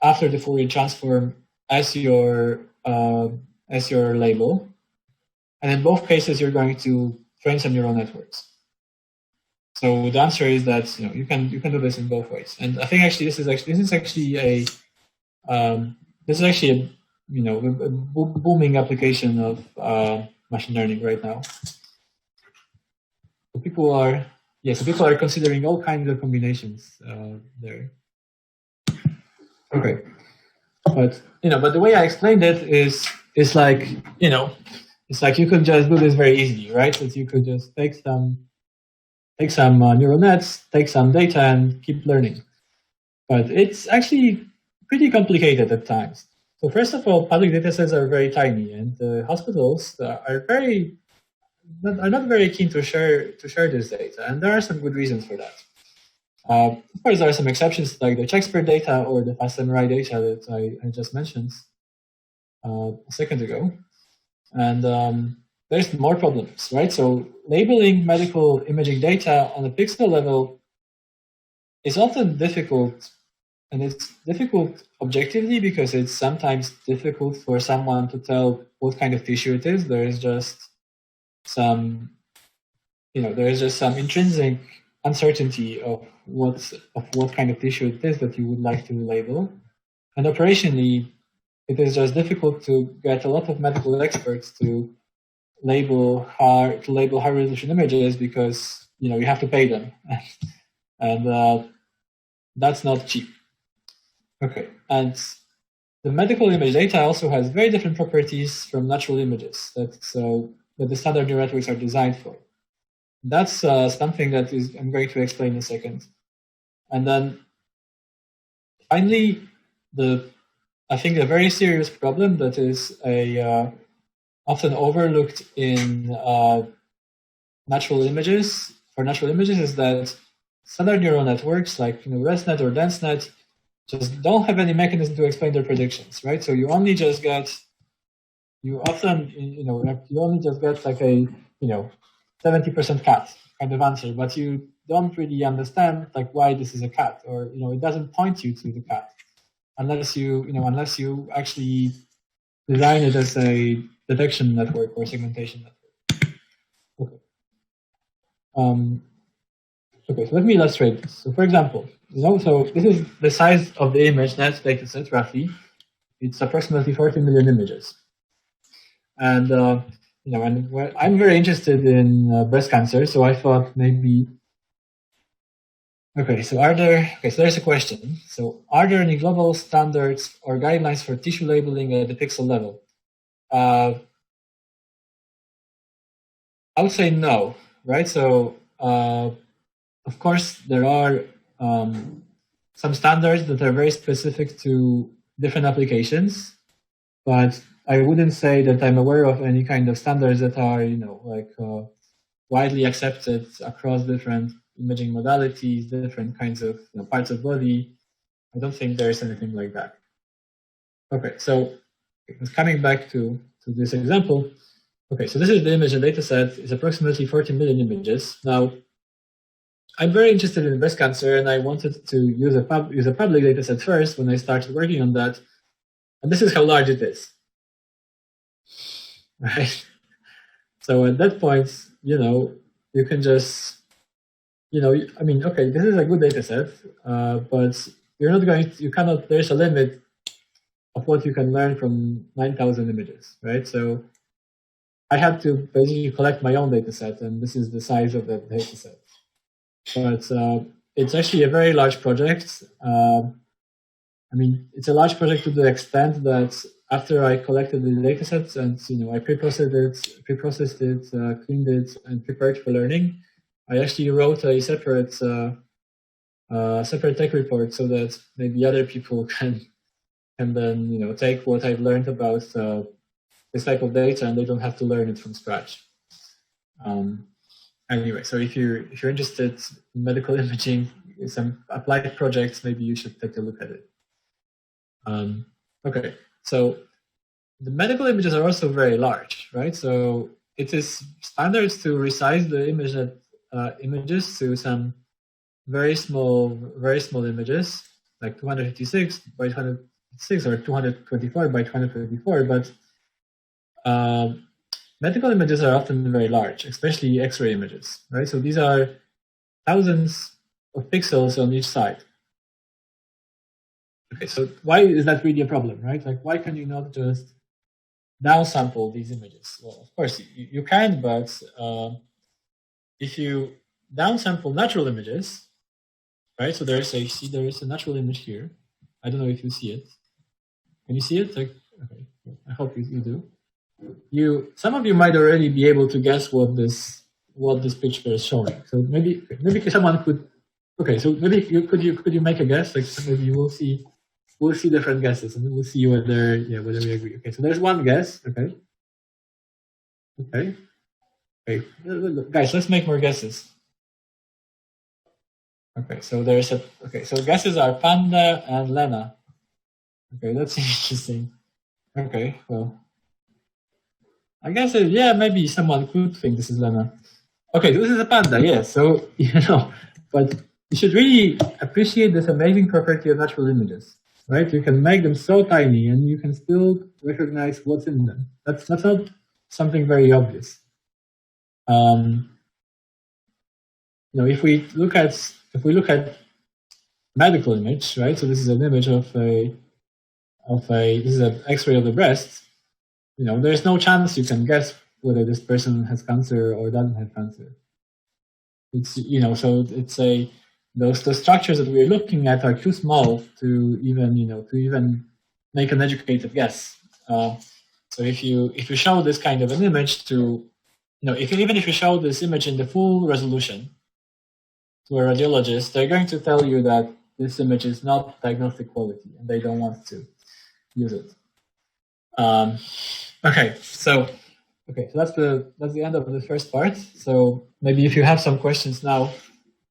Speaker 1: after the Fourier transform as your label, and in both cases you're going to train some neural networks. So the answer is that you can do this in both ways, and I think actually this is actually a booming application of machine learning right now. So people are considering all kinds of combinations there. Okay, but the way I explained it is like it's like you could just do this very easily, right? That you could just take some neural nets, take some data, and keep learning. But it's actually pretty complicated at times. So first of all, public data sets are very tiny, and hospitals are not very keen to share this data, and there are some good reasons for that. Of course, there are some exceptions like the Checkspert data or the FastMRI data that I just mentioned a second ago, and there's more problems, right? So labeling medical imaging data on a pixel level is often difficult, and it's difficult objectively because it's sometimes difficult for someone to tell what kind of tissue it is. There is just some intrinsic uncertainty of what kind of tissue it is that you would like to label, and operationally, it is just difficult to get a lot of medical experts to label high resolution images because you have to pay them, and that's not cheap. Okay, and the medical image data also has very different properties from natural images that the standard neural networks are designed for. That's something that I'm going to explain in a second. And then finally, I think a very serious problem that is often overlooked in natural images is that standard neural networks like ResNet or DenseNet just don't have any mechanism to explain their predictions, right? So you only just get like a 70% cat kind of answer, but you don't really understand like why this is a cat, or it doesn't point you to the cat unless you actually design it as a detection network or segmentation network. Okay. Okay, so let me illustrate this. So for example, so this is the size of the image net dataset roughly. It's approximately 40 million images. And I'm very interested in breast cancer, so I thought maybe. Okay, so there's a question. So are there any global standards or guidelines for tissue labeling at the pixel level? I would say no, right? So of course there are some standards that are very specific to different applications, but I wouldn't say that I'm aware of any kind of standards that are, widely accepted across different imaging modalities, different kinds of parts of body. I don't think there's anything like that. Okay, so coming back to this example. Okay, so this is the image and data set. It's approximately 40 million images. Now, I'm very interested in breast cancer, and I wanted to use a public data set first when I started working on that. And this is how large it is. Right? So at that point, you can just, okay, this is a good data set, but there's a limit of what you can learn from 9,000 images, right? So I had to basically collect my own data set, and this is the size of that data set. But it's actually a very large project. It's a large project to the extent that after I collected the data sets and I preprocessed it, cleaned it, and prepared for learning, I actually wrote a separate tech report so that maybe other people can then take what I've learned about this type of data, and they don't have to learn it from scratch. Anyway, so if you're interested in medical imaging, some applied projects, maybe you should take a look at it. Okay, so the medical images are also very large, right? So it is standards to resize the images to some very small images, like 256 by 256 or 224 by 224, but medical images are often very large, especially X-ray images, right? So these are thousands of pixels on each side. Okay, so why is that really a problem, right? Like, why can you not just downsample these images? Well, of course you can, but if you downsample natural images, right? So there is a natural image here. I don't know if you see it. Can you see it? Okay, I hope you do. some of you might already be able to guess what this picture is showing. So maybe someone could. Okay, so maybe could you make a guess? Like maybe we'll see different guesses, and we'll see whether we agree. Okay, so there's one guess. Okay. Guys, let's make more guesses. Okay, so so guesses are Panda and Lena. Okay, that's interesting. Okay, well, I guess maybe someone could think this is Lena. Okay, this is a panda, yes. So but you should really appreciate this amazing property of natural images, right? You can make them so tiny, and you can still recognize what's in them. That's not something very obvious. If we look at medical image, right? So this is an image of this is an X-ray of the breast. There's no chance you can guess whether this person has cancer or doesn't have cancer. It's so it's those structures that we're looking at are too small to even make an educated guess. So if you show this kind of an image to even if you show this image in the full resolution to a radiologist, they're going to tell you that this image is not diagnostic quality, and they don't want to use it. Okay, so that's the end of the first part. So maybe if you have some questions now,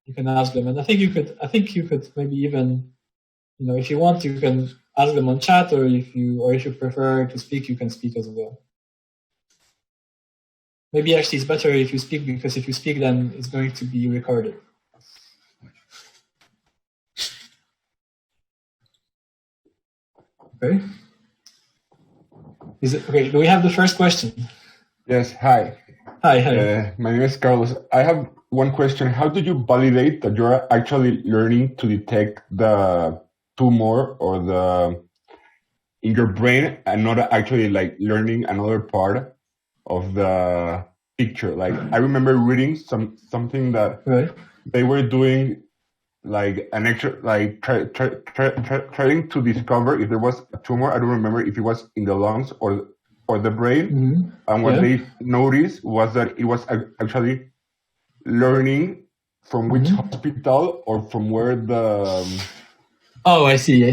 Speaker 1: you can ask them, and I think you could maybe even, if you want, you can ask them on chat, or if you prefer to speak, you can speak as well. Maybe actually it's better if you speak, because if you speak, then it's going to be recorded. Okay. Okay? Do we have the first question?
Speaker 2: Yes. Hi.
Speaker 1: Hi.
Speaker 2: My name is Carlos. I have one question. How do you validate that you're actually learning to detect the tumor or in your brain, and not actually like learning another part of the picture? Like I remember reading something that they were doing, like an extra, like trying to discover if there was a tumor. I don't remember if it was in the lungs or the brain.
Speaker 1: Mm-hmm.
Speaker 2: And what they noticed was that it was actually learning from which hospital or from where the.
Speaker 1: Oh, I see.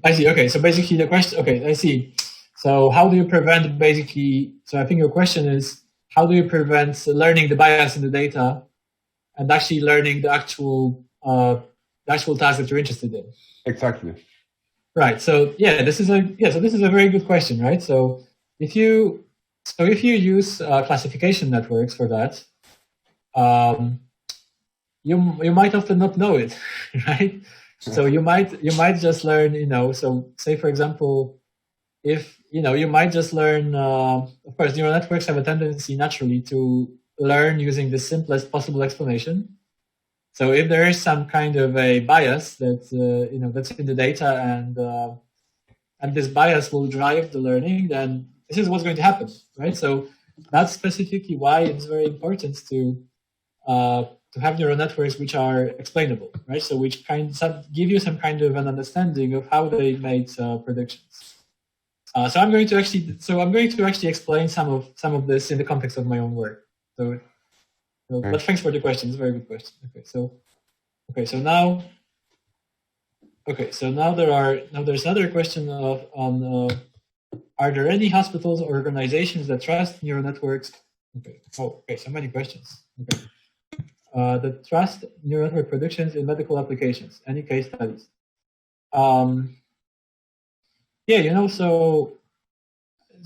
Speaker 1: Okay, so basically the question. Okay, I see. So how do you prevent basically? So I think your question is, how do you prevent learning the bias in the data, and actually learning the actual task that you're interested in?
Speaker 2: Exactly.
Speaker 1: Right. So this is a very good question, right? So if you use classification networks for that, you might often not know it, right? So you might just learn, so say for example, if you might just learn. Of course, neural networks have a tendency naturally to learn using the simplest possible explanation. So if there is some kind of a bias that's in the data, and this bias will drive the learning, then this is what's going to happen, right? So that's specifically why it's very important to have neural networks which are explainable, right? So which give you some kind of an understanding of how they made predictions. So I'm going to actually explain some of this in the context of my own work. But thanks for the question. It's a very good question. So now there's another question on are there any hospitals or organizations that trust neural networks? So many questions. That trust neural network predictions in medical applications. Any case studies? That's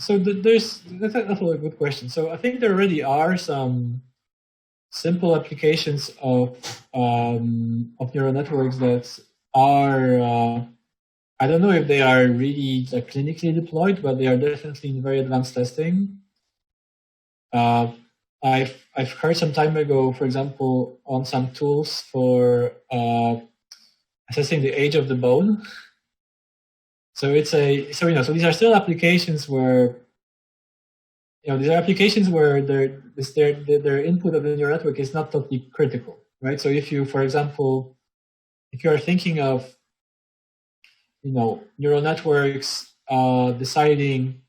Speaker 1: a good question. So I think there already are some simple applications of neural networks that are I don't know if they are really clinically deployed, but they are definitely in very advanced testing. I've heard some time ago, for example, on some tools for assessing the age of the bone. So these are still applications where their input of the neural network is not totally critical, right? So if you, for example, if you are thinking of neural networks deciding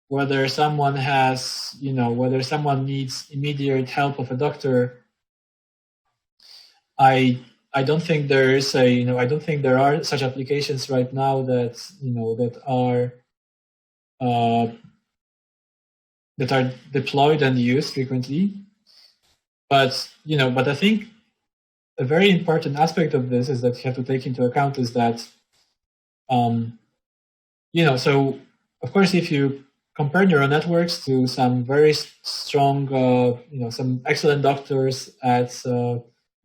Speaker 1: whether someone has, whether someone needs immediate help of a doctor, I don't think there is I don't think there are such applications right now that, that are deployed and used frequently. But, but I think a very important aspect of this is that you have to take into account is that, so of course, if you compare neural networks to some very strong, some excellent doctors at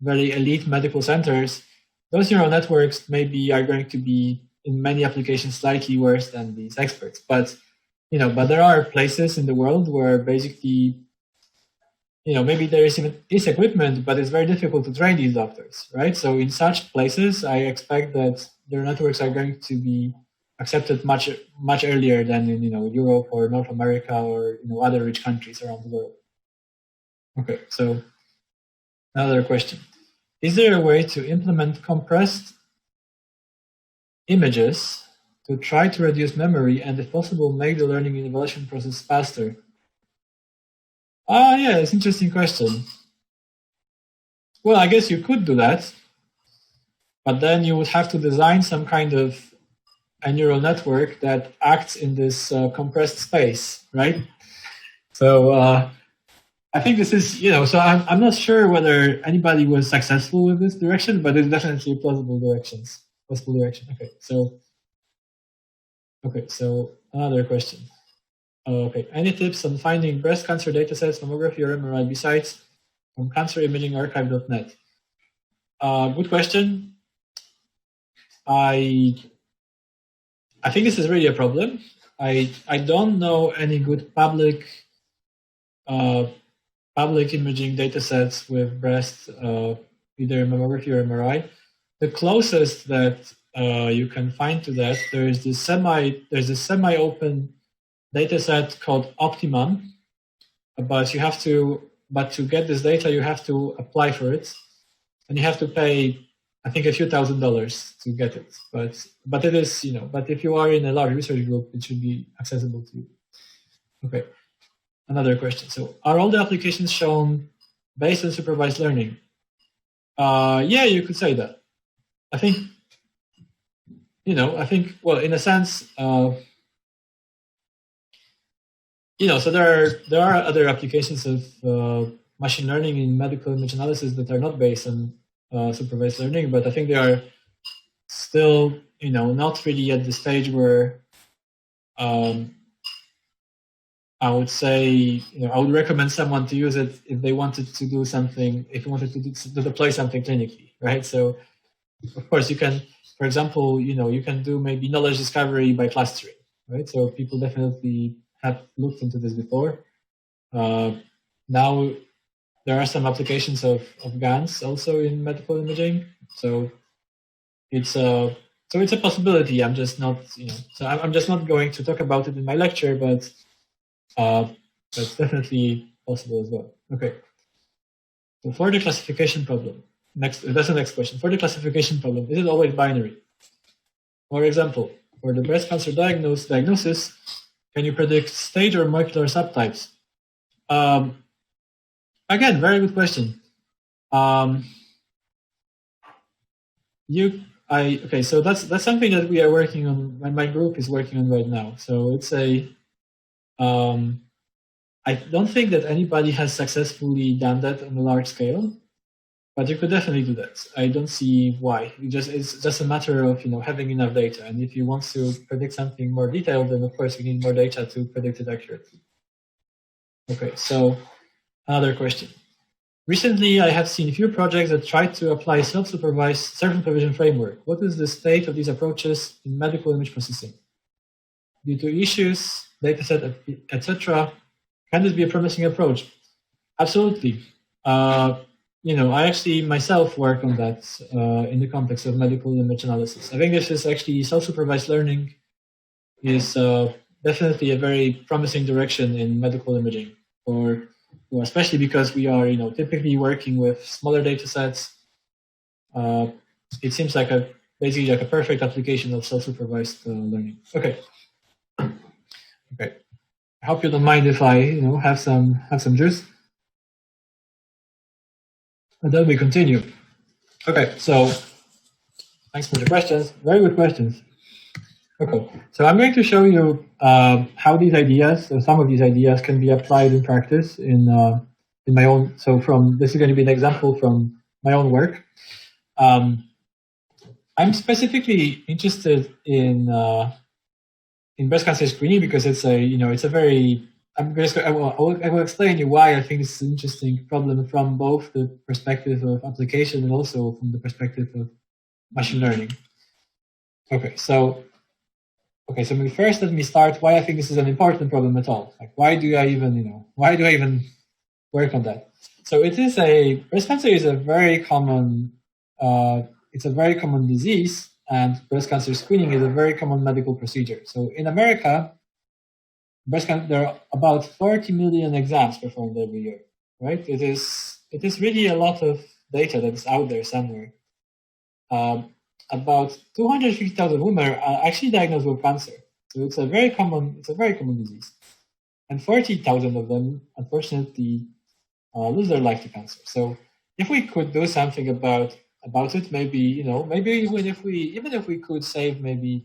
Speaker 1: very elite medical centers, those neural networks maybe are going to be in many applications slightly worse than these experts. But, but there are places in the world where basically, maybe there is equipment, but it's very difficult to train these doctors, right? So in such places, I expect that neural networks are going to be accepted much earlier than in Europe or North America or other rich countries around the world. Okay, so another question: is there a way to implement compressed images to try to reduce memory and, if possible, make the learning and evaluation process faster? Yeah, it's an interesting question. Well, I guess you could do that, but then you would have to design some kind of a neural network that acts in this compressed space, right? So I think this is, so I'm not sure whether anybody was successful with this direction, but it's definitely a plausible direction. Okay, so another question. Okay, any tips on finding breast cancer datasets, mammography, or MRI besides from cancerimagingarchive.net? Good question. I think this is really a problem. I don't know any good public imaging datasets with breast, either mammography or MRI. The closest that you can find to that, there's a semi-open dataset called Optimum, but to get this data, you have to apply for it, and you have to pay, I think, a few $1,000s to get it. But it is, but if you are in a large research group, it should be accessible to you. Okay, another question. So, are all the applications shown based on supervised learning? Yeah, you could say that. I think, well, in a sense, so there are other applications of machine learning in medical image analysis that are not based on supervised learning, but I think they are still, not really at the stage where I would say, I would recommend someone to use it if they wanted to do something, if you wanted to deploy something clinically, right? So, of course, you can, for example, you can do maybe knowledge discovery by clustering, right? So people definitely have looked into this before. Now there are some applications of GANs also in medical imaging, so it's a possibility. I'm just not, so I'm just not going to talk about it in my lecture, but it's definitely possible as well. Okay. So for the classification problem, that's the next question. For the classification problem, is it always binary? For example, for the breast cancer diagnosis, can you predict stage or molecular subtypes? Again, very good question. Okay, so that's something that we are working on. My group is working on right now. So it's I don't think that anybody has successfully done that on a large scale, but you could definitely do that. I don't see why. It's just a matter of having enough data. And if you want to predict something more detailed, then of course you need more data to predict it accurately. Okay, so another question. Recently, I have seen a few projects that tried to apply self-supervised self-supervision framework. What is the state of these approaches in medical image processing? Due to issues, dataset, etc., can this be a promising approach? Absolutely. I actually myself work on that in the context of medical image analysis. I think this is actually self-supervised learning is definitely a very promising direction in medical imaging, especially because we are, typically working with smaller data sets. It seems like basically like a perfect application of self-supervised learning. Okay. I hope you don't mind if I, have some juice. And then we continue. Okay, so thanks for the questions. Very good questions. Okay, so I'm going to show you how these ideas, or some of these ideas, can be applied in practice in my own. So this is going to be an example from my own work. I'm specifically interested in breast cancer screening because it's a very. I will explain you why I think this is an interesting problem from both the perspective of application and also from the perspective of machine learning. Okay, so maybe first let me start why I think this is an important problem at all. Like, why do I even work on that? So breast cancer is a very common, it's a very common disease, and breast cancer screening is a very common medical procedure. So in America, there are about 40 million exams performed every year, right? It is really a lot of data that's out there somewhere. About 250,000 women are actually diagnosed with cancer. So it's a very common disease. And 40,000 of them, unfortunately, lose their life to cancer. So if we could do something about it, maybe even if we could save maybe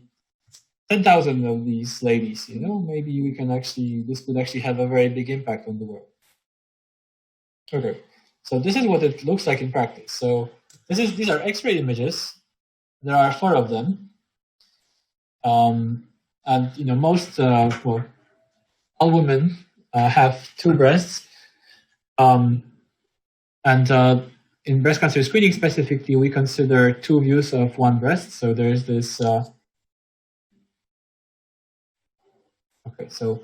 Speaker 1: 10,000 of these ladies, maybe this could actually have a very big impact on the world. Okay, so this is what it looks like in practice. So these are X-ray images. There are 4 of them, and most all women have 2 breasts, and in breast cancer screening specifically, we consider 2 views of 1 breast. So there's this. So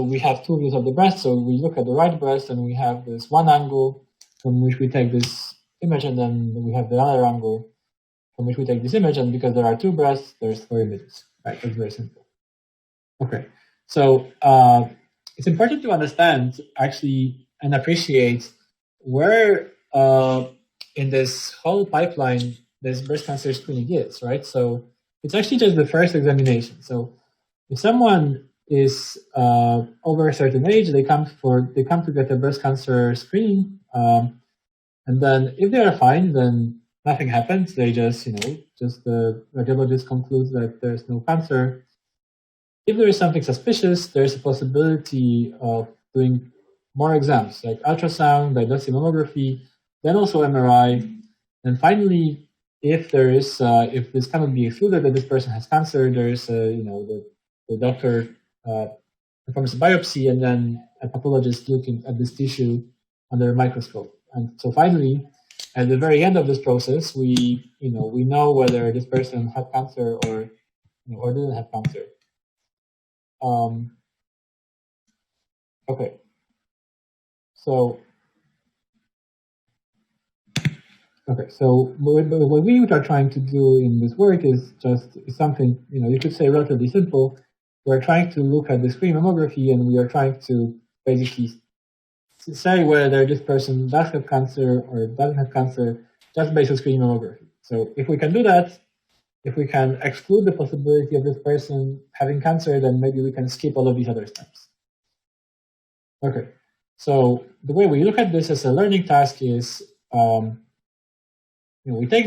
Speaker 1: we have 2 views of the breast. So we look at the right breast, and we have this one angle from which we take this image, and then we have the other angle from which we take this image, and because there are 2 breasts, there's 4 images. Right, that's very simple. Okay, so it's important to understand actually and appreciate where in this whole pipeline this breast cancer screening is, right? So it's actually just the first examination. So if someone is over a certain age, they come to get a breast cancer screening. And then if they are fine, then nothing happens. They just the radiologist concludes that there's no cancer. If there is something suspicious, there's a possibility of doing more exams like ultrasound, diagnostic mammography, then also MRI. And finally, if this cannot be excluded that this person has cancer, there's the doctor performs a biopsy, and then a pathologist looking at this tissue under a microscope. And so finally, at the very end of this process, we know whether this person had cancer or didn't have cancer. Okay. So what we are trying to do in this work is something you could say relatively simple. We're trying to look at the screen mammography, and we are trying to basically say whether this person does have cancer or doesn't have cancer just based on screen mammography. So if we can do that, if we can exclude the possibility of this person having cancer, then maybe we can skip all of these other steps. Okay, so the way we look at this as a learning task is, we take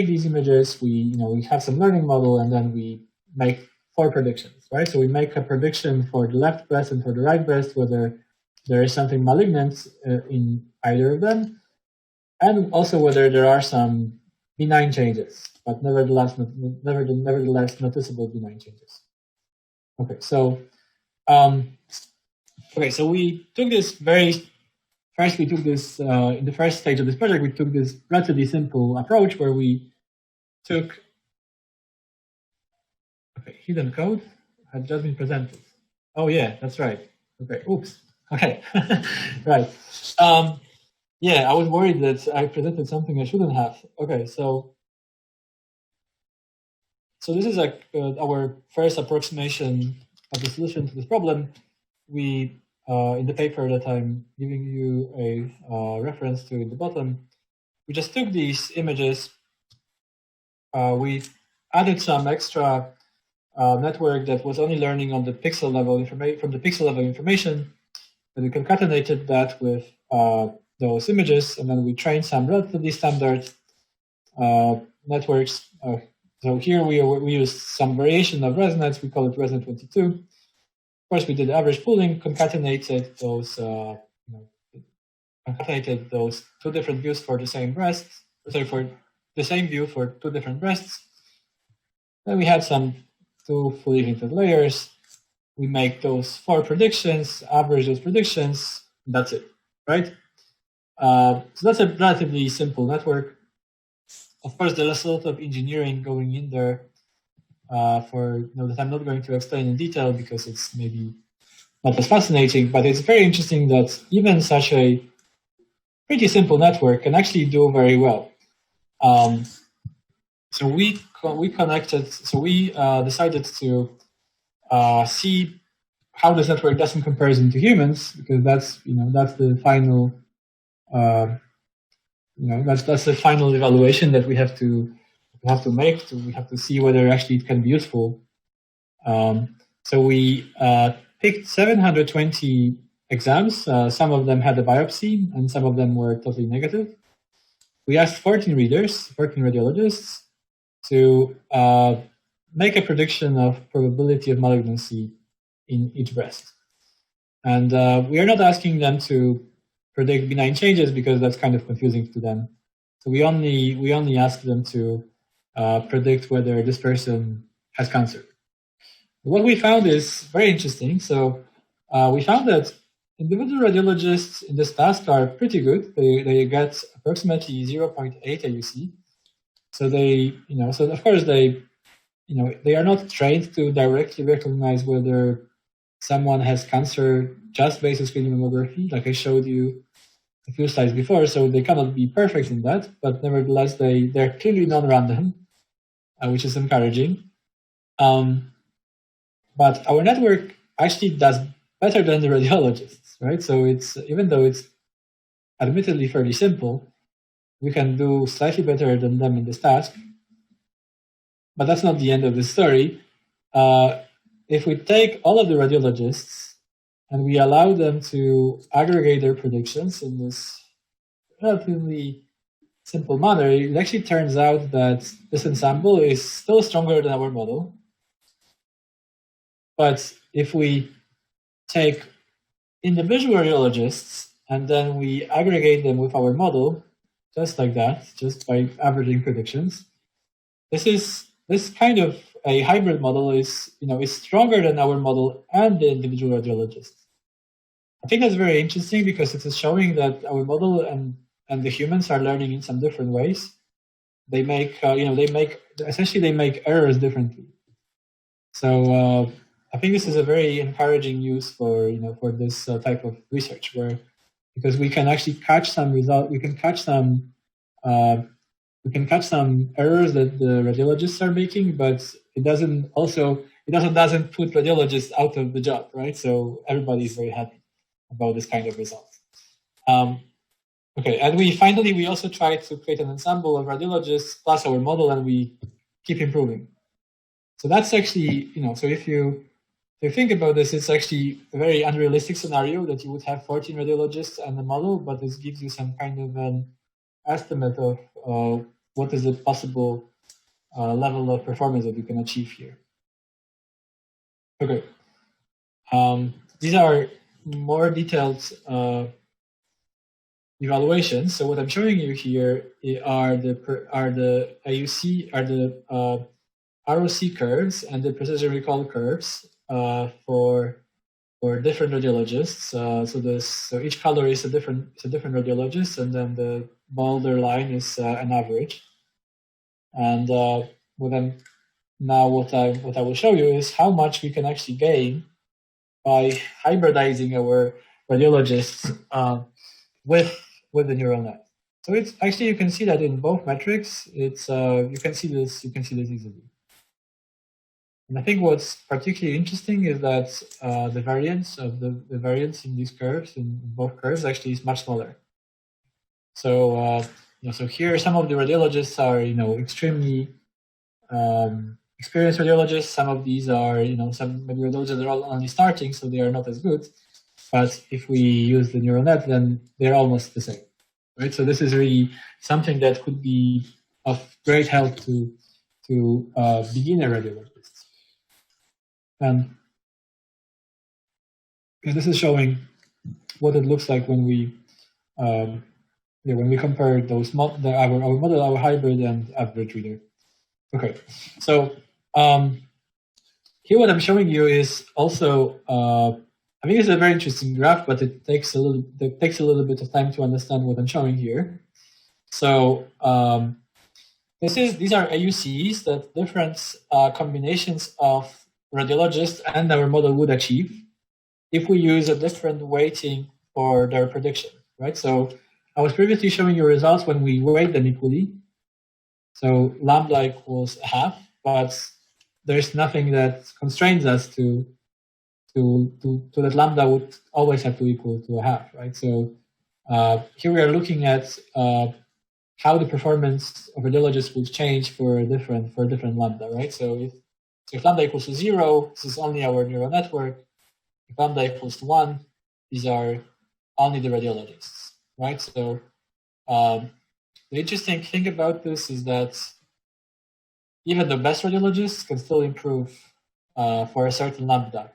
Speaker 1: these images, we have some learning model, and then we make 4 predictions, right? So we make a prediction for the left breast and for the right breast, whether there is something malignant in either of them, and also whether there are some benign changes, but nevertheless noticeable benign changes. Okay, so so we took this in the first stage of this project, we took this relatively simple approach where we took hidden code had just been presented. Oh yeah, that's right. Okay, oops. Okay, right. Yeah, I was worried that I presented something I shouldn't have. Okay, so this is our first approximation of the solution to this problem. We, in the paper that I'm giving you a reference to in the bottom, we just took these images. We added some extra network that was only learning on the pixel level from the pixel level information. And we concatenated that with those images, and then we trained some relatively standard networks. So here we used some variation of ResNets. We call it ResNet22. Of course, we did average pooling, concatenated those two different views for the same breast. Sorry, for the same view for two different breasts. Then we had some two fully linked layers. We make those 4 predictions, average those predictions. That's it, right? So that's a relatively simple network. Of course, there's a lot of engineering going in there that I'm not going to explain in detail because it's maybe not as fascinating, but it's very interesting that even such a pretty simple network can actually do very well. So we decided to see how this network does in comparison to humans, because that's the final that's the final evaluation that we have to make. We have to see whether actually it can be useful. So we picked 720 exams. Some of them had a biopsy, and some of them were totally negative. We asked 14 radiologists, to make a prediction of probability of malignancy in each breast. And we are not asking them to predict benign changes because that's kind of confusing to them. So we only ask them to predict whether this person has cancer. What we found is very interesting. So we found that individual radiologists in this task are pretty good. They get approximately 0.8 AUC. So so of course they are not trained to directly recognize whether someone has cancer just based on screening mammography, like I showed you a few slides before. So they cannot be perfect in that, but nevertheless they're clearly non-random, which is encouraging. But our network actually does better than the radiologists, right? So even though it's admittedly fairly simple, we can do slightly better than them in this task. But that's not the end of the story. If we take all of the radiologists and we allow them to aggregate their predictions in this relatively simple manner, it actually turns out that this ensemble is still stronger than our model. But if we take individual radiologists and then we aggregate them with our model, just like that, just by averaging predictions, this kind of a hybrid model is stronger than our model and the individual radiologists. I think that's very interesting because it is showing that our model and the humans are learning in some different ways. They make errors differently. So I think this is a very encouraging use for this type of research, because we can actually catch some errors that the radiologists are making, but it doesn't put radiologists out of the job, right? So everybody is very happy about this kind of result. Okay, and we also tried to create an ensemble of radiologists plus our model, and we keep improving. So that's actually, so if you think about this, it's actually a very unrealistic scenario that you would have 14 radiologists and a model, but this gives you some kind of an estimate of what is the possible level of performance that you can achieve here. Okay, these are more detailed evaluations. So what I'm showing you here are the ROC curves and the precision recall curves for different radiologists. So each color is a different radiologist, and then the bolder line is an average. And what I will show you is how much we can actually gain by hybridizing our radiologists with the neural net. So it's actually, you can see that in both metrics. It's you can see this easily. And I think what's particularly interesting is that the variance in these curves, in both curves, actually is much smaller. So so here some of the radiologists are extremely experienced radiologists. Some of these are, some maybe radiologists that are only starting, so they are not as good. But if we use the neural net, then they're almost the same, right? So this is really something that could be of great help to beginner radiologists. And this is showing what it looks like when we compare those our model, our hybrid, and average reader. Okay, so here what I'm showing you is also I think it's a very interesting graph, but it takes a little bit of time to understand what I'm showing here. So these are AUCs that different combinations of radiologists and our model would achieve if we use a different weighting for their prediction, right? So I was previously showing you results when we weight them equally. So lambda equals a half, but there's nothing that constrains us to that lambda would always have to equal to a half, right? So here we are looking at how the performance of radiologists would change for a different lambda, right? So if lambda equals to 0, this is only our neural network. If lambda equals to 1, these are only the radiologists, right? So the interesting thing about this is that even the best radiologists can still improve for a certain lambda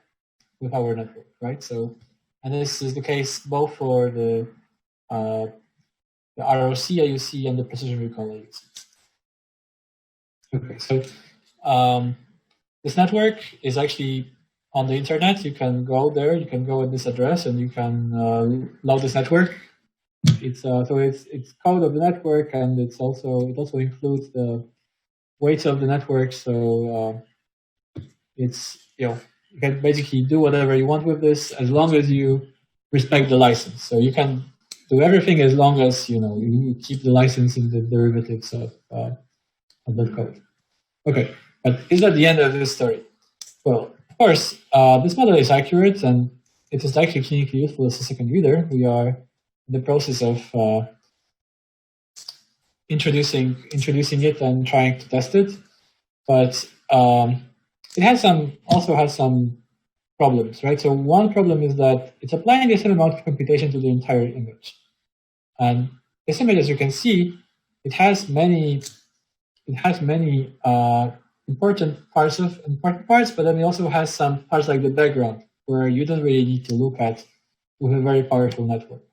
Speaker 1: with our network, right? So, and this is the case both for the ROC AUC and the precision recall AUC. Okay, so this network is actually on the internet. You can go there. You can go at this address, and you can load this network. It's code of the network, and it also includes the weights of the network. So it's you can basically do whatever you want with this as long as you respect the license. So you can do everything as long as you keep the license in the derivatives of that code. Okay, but is that the end of this story? Well, of course, this model is accurate and it is actually clinically useful as a second reader. We are in the process of introducing it and trying to test it, but it also has some problems, right? So one problem is that it's applying the same amount of computation to the entire image. And this image, as you can see, it has many important parts, but then it also has some parts like the background where you don't really need to look at with a very powerful network.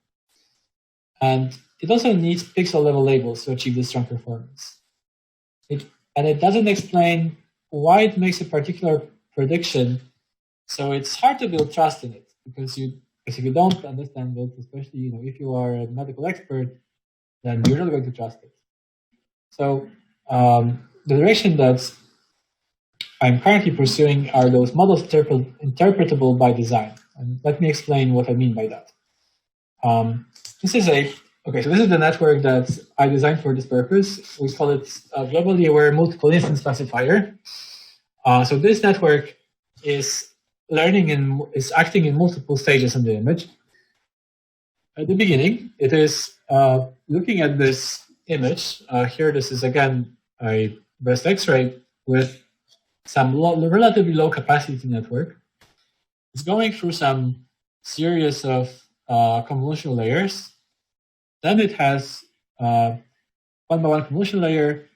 Speaker 1: And it also needs pixel level labels to achieve this strong performance. And it doesn't explain why it makes a particular prediction. So it's hard to build trust in it because if you don't understand it, especially if you are a medical expert, then you're not going to trust it. So the direction that I'm currently pursuing are those models interpretable by design. And let me explain what I mean by that. This is the network that I designed for this purpose. We call it a globally aware multiple instance classifier. So this network is is acting in multiple stages in the image. At the beginning, it is looking at this image. Here, this is again a breast X-ray with some relatively low capacity network. It's going through some series of convolutional layers. Then it has one by one convolution layer,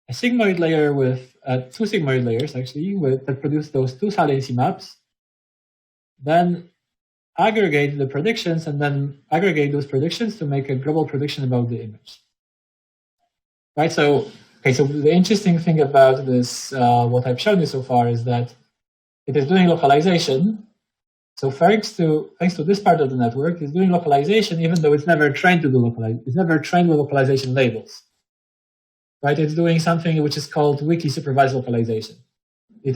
Speaker 1: a sigmoid layer with two sigmoid layers actually that produce those two saliency maps. Then aggregate the predictions and then aggregate those predictions to make a global prediction about the image. Right. So the interesting thing about this, what I've shown you so far, is that it is doing localization. So thanks to this part of the network, it's doing localization even though it's never trained to do localization. It's never trained with localization labels. Right? It's doing something which is called weakly supervised localization. So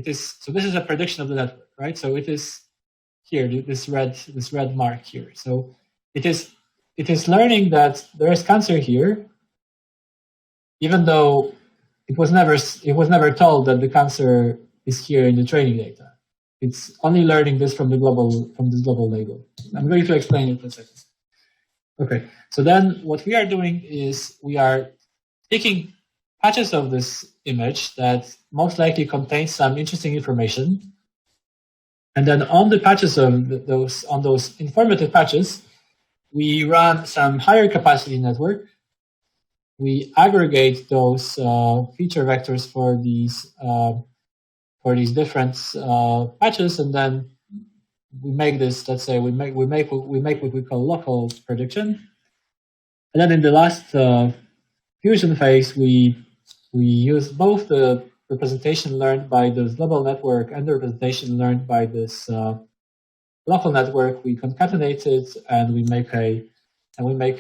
Speaker 1: this is a prediction of the network, right? So it is here, this red mark here. So it is learning that there is cancer here, even though it was never told that the cancer is here in the training data. It's only learning this from this global label. I'm going to explain it in a second. Okay, so then what we are doing is we are taking patches of this image that most likely contains some interesting information. And then on the patches of those informative patches, we run some higher capacity network. We aggregate those feature vectors for these different patches, and then we make this. Let's say we make what we call local prediction. And then in the last fusion phase, we use both the representation learned by this global network and the representation learned by this local network. We concatenate it, and we make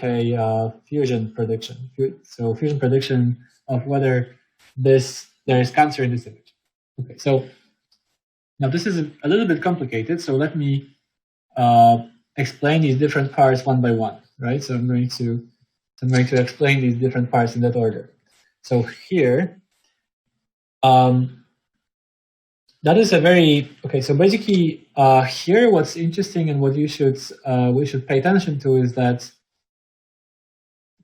Speaker 1: a fusion prediction. So fusion prediction of whether there is cancer in this image. Okay, so now this is a little bit complicated. So let me explain these different parts one by one. Right. So I'm going to explain these different parts in that order. So here. That is a very okay. So basically, here what's interesting and what we should pay attention to is that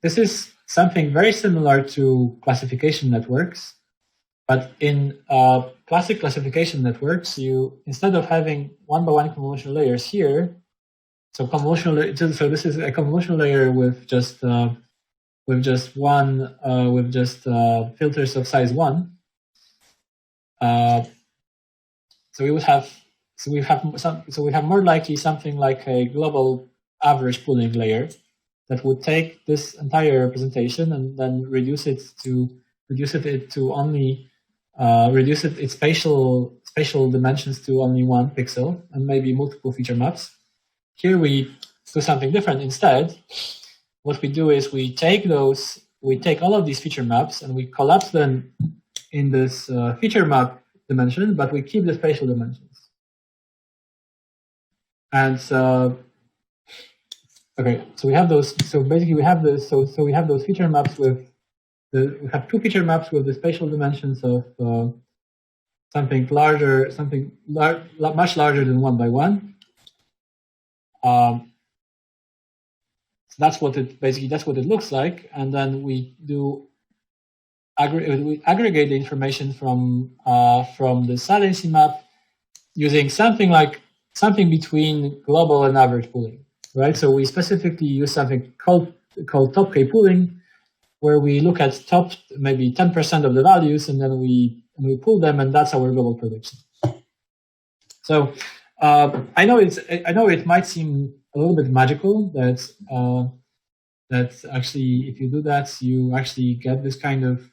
Speaker 1: this is something very similar to classification networks, but in classic classification networks, you instead of having one-by-one convolutional layers here, so this is a convolutional layer with just filters of size 1. So we have more likely something like a global average pooling layer that would take this entire representation and then reduce its spatial dimensions to only 1 pixel and maybe multiple feature maps. Here we do something different. Instead, what we do is we take all of these feature maps and we collapse them in this feature map dimension, but we keep the spatial dimensions. And okay, so we have those. So basically, we have this. So we have those feature maps we have 2 feature maps with the spatial dimensions of something much larger than 1 by 1. So that's what it looks like, and then we aggregate the information from the saliency map using something between global and average pooling, right? So we specifically use something called top K pooling, where we look at top maybe 10% of the values, and then we pool them, and that's our global prediction. So I know it might seem a little bit magical that actually, if you do that, you actually get this kind of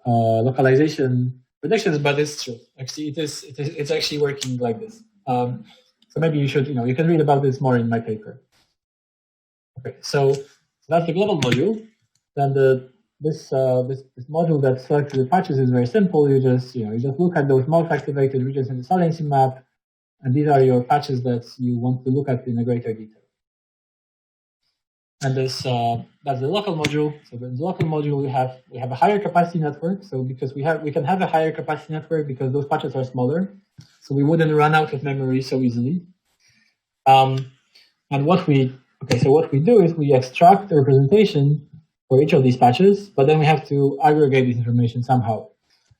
Speaker 1: localization predictions. But it's true. Actually, it's actually working like this. So maybe you should, you can read about this more in my paper. Okay, so that's the global module. Then this module that selects the patches is very simple. You just look at those most activated regions in the saliency map, and these are your patches that you want to look at in a greater detail. And that's the local module. So in the local module, we have a higher capacity network. So because we can have a higher capacity network because those patches are smaller, so we wouldn't run out of memory so easily. And what we do is we extract the representation for each of these patches, but then we have to aggregate this information somehow.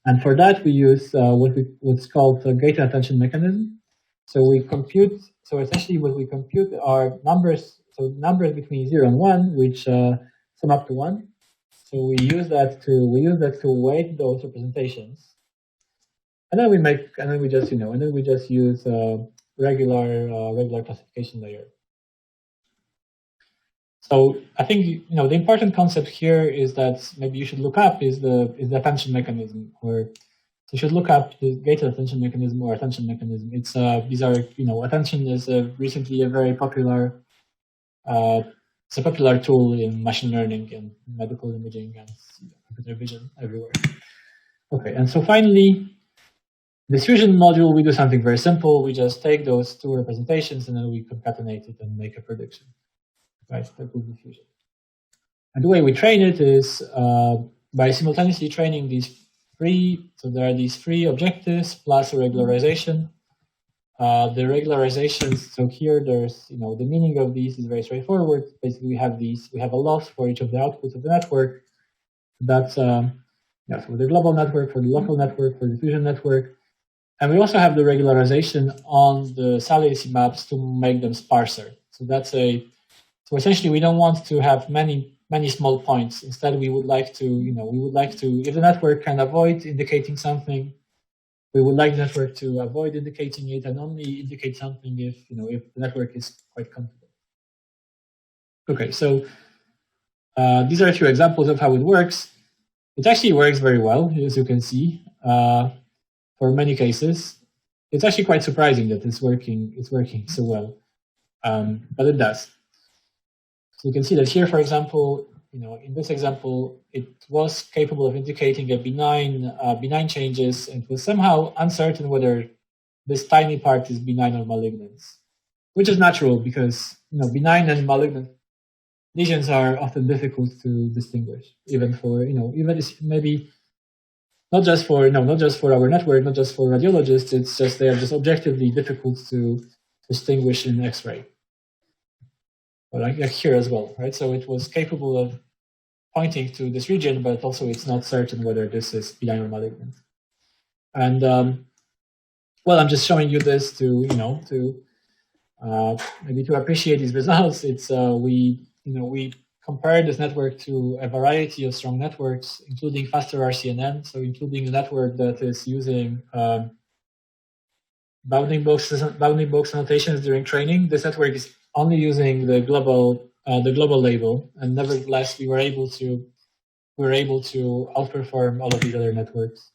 Speaker 1: And for that, we use what's called a gated attention mechanism. So we compute. So essentially, what we compute are numbers. So numbers between 0 and 1, which sum up to 1. So we use that to weight those representations, and then we just use regular classification layer. So I think the important concept here is that maybe you should look up is the attention mechanism, or you should look up the gated attention mechanism or attention mechanism. It's attention is recently a very popular. It's a popular tool in machine learning and medical imaging and computer vision everywhere. Okay, and so finally, this fusion module, we do something very simple. We just take those 2 representations and then we concatenate it and make a prediction. Right, that would be fusion. And the way we train it is by simultaneously training these 3. So there are these 3 objectives plus a regularization. The regularizations, so here there's, the meaning of these is very straightforward. Basically, we have a loss for each of the outputs of the network. That yeah, for the global network, for the local network, for the diffusion network. And we also have the regularization on the saliency maps to make them sparser. So that's so essentially we don't want to have many small points. Instead, we would like to, if the network can avoid indicating something, we would like the network to avoid indicating it and only indicate something if, if the network is quite comfortable. Okay, so these are a few examples of how it works. It actually works very well, as you can see. For many cases, it's actually quite surprising that it's working so well, but it does. So you can see that here, for example, in this example, it was capable of indicating a benign changes, and was somehow uncertain whether this tiny part is benign or malignant, which is natural because benign and malignant lesions are often difficult to distinguish, even for maybe not just for our network, not just for radiologists. It's just they are just objectively difficult to distinguish in X-ray. Or like here as well, right? So it was capable of pointing to this region, but also it's not certain whether this is benign or malignant. And well, I'm just showing you this to maybe to appreciate these results. It's we compared this network to a variety of strong networks, including faster RCNN, so including a network that is using bounding box annotations during training. This network is only using the global label, and nevertheless we were able to outperform all of these other networks.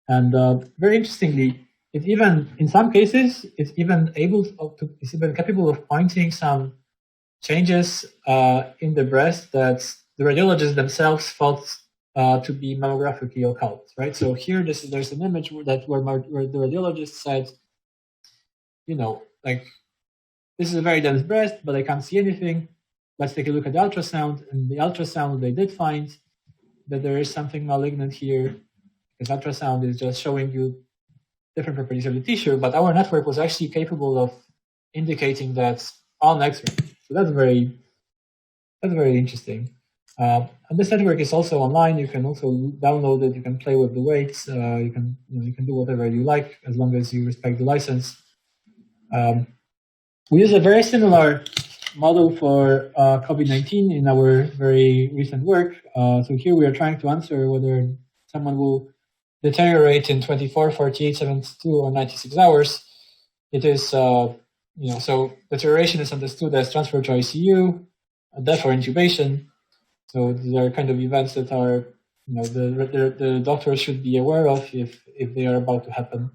Speaker 1: And very interestingly, it even in some cases it's even capable of pointing some changes in the breast that the radiologists themselves thought to be mammographically occult, right? So here, there's an image where the radiologist said, like, this is a very dense breast, but I can't see anything. Let's take a look at the ultrasound. And the ultrasound, they did find that there is something malignant here, because ultrasound is just showing you different properties of the tissue, but our network was actually capable of indicating that on X-ray. So that's very interesting. And this network is also online. You can also download it. You can play with the weights. You can do whatever you like as long as you respect the license. We use a very similar model for COVID-19 in our very recent work. So here we are trying to answer whether someone will deteriorate in 24, 48, 72, or 96 hours. It is, so deterioration is understood as transfer to ICU, death or intubation. So these are kind of events that are, the doctor should be aware of if they are about to happen.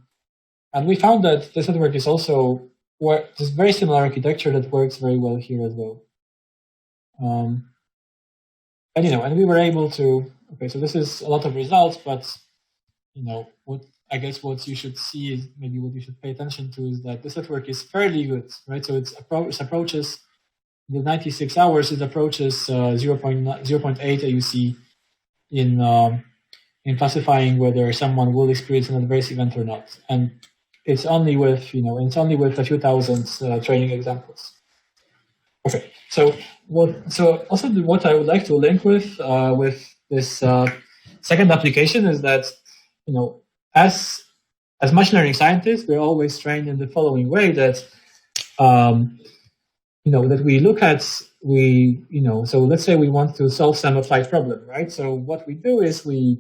Speaker 1: And we found that this network is also this very similar architecture that works very well here as well. And we were able to. Okay, so this is a lot of results, but what you should see is maybe what you should pay attention to is that this network is fairly good, right? So it approaches the 96 hours. It approaches 0.8 AUC in classifying whether someone will experience an adverse event or not, and it's only with a few thousand training examples. Okay, so what I would like to link with this second application is that as machine learning scientists, we're always trained in the following way that that we look at so let's say we want to solve some applied problem, right? So what we do is we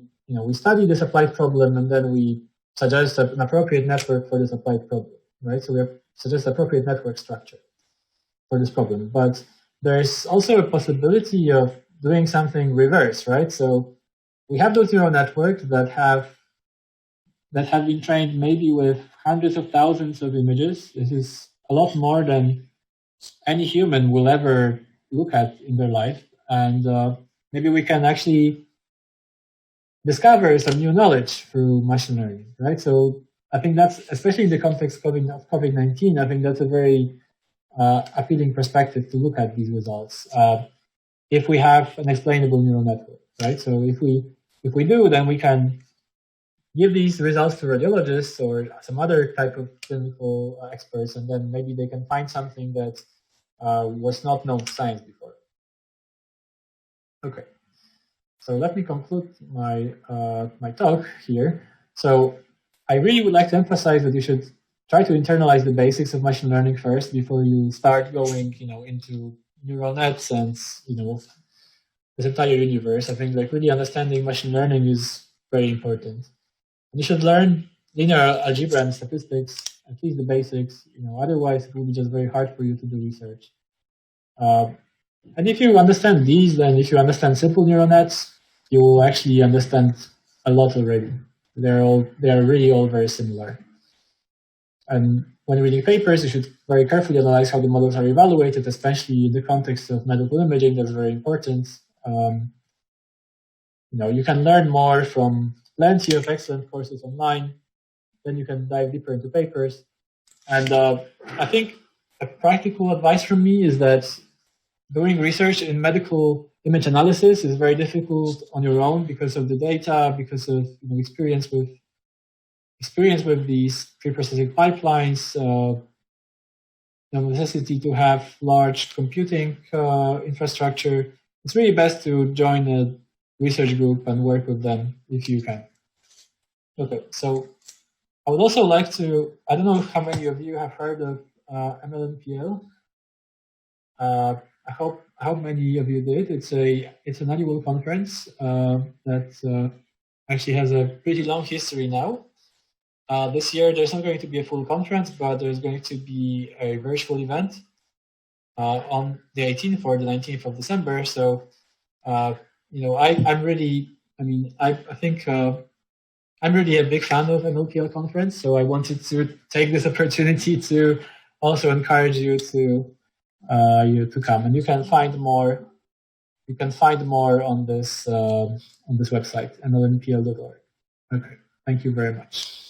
Speaker 1: study this applied problem, and then we suggest an appropriate network for this applied problem, right? So we suggest appropriate network structure for this problem. But there's also a possibility of doing something reverse, right? So we have those neural networks that have been trained maybe with hundreds of thousands of images. This is a lot more than any human will ever look at in their life. And maybe we can actually discover some new knowledge through machine learning, right? So I think that's, especially in the context of COVID-19, I think that's a very appealing perspective to look at these results. If we have an explainable neural network, right? So if we do, then we can give these results to radiologists or some other type of clinical experts, and then maybe they can find something that was not known to science before. Okay. So let me conclude my my talk here. So I really would like to emphasize that you should try to internalize the basics of machine learning first before you start going, into neural nets and this entire universe. I think really understanding machine learning is very important. And you should learn linear algebra and statistics, at least the basics. Otherwise it will be just very hard for you to do research. And if you understand these, then if you understand simple neural nets, you will actually understand a lot already. They are really all very similar. And when reading papers, you should very carefully analyze how the models are evaluated, especially in the context of medical imaging. That's very important. You can learn more from plenty of excellent courses online. Then you can dive deeper into papers. And I think a practical advice from me is that doing research in medical image analysis is very difficult on your own because of the data, because of experience with these pre-processing pipelines, the necessity to have large computing infrastructure. It's really best to join a research group and work with them if you can. Okay, so I would also like to, I don't know how many of you have heard of MLNPL. I hope many of you did. It's an annual conference that actually has a pretty long history now. This year there's not going to be a full conference, but there's going to be a virtual event on the 18th or the 19th of December. So I'm really a big fan of MLPL conference. So I wanted to take this opportunity to also encourage you to come, and you can find more on this website, mlnpl.org. Okay, thank you very much.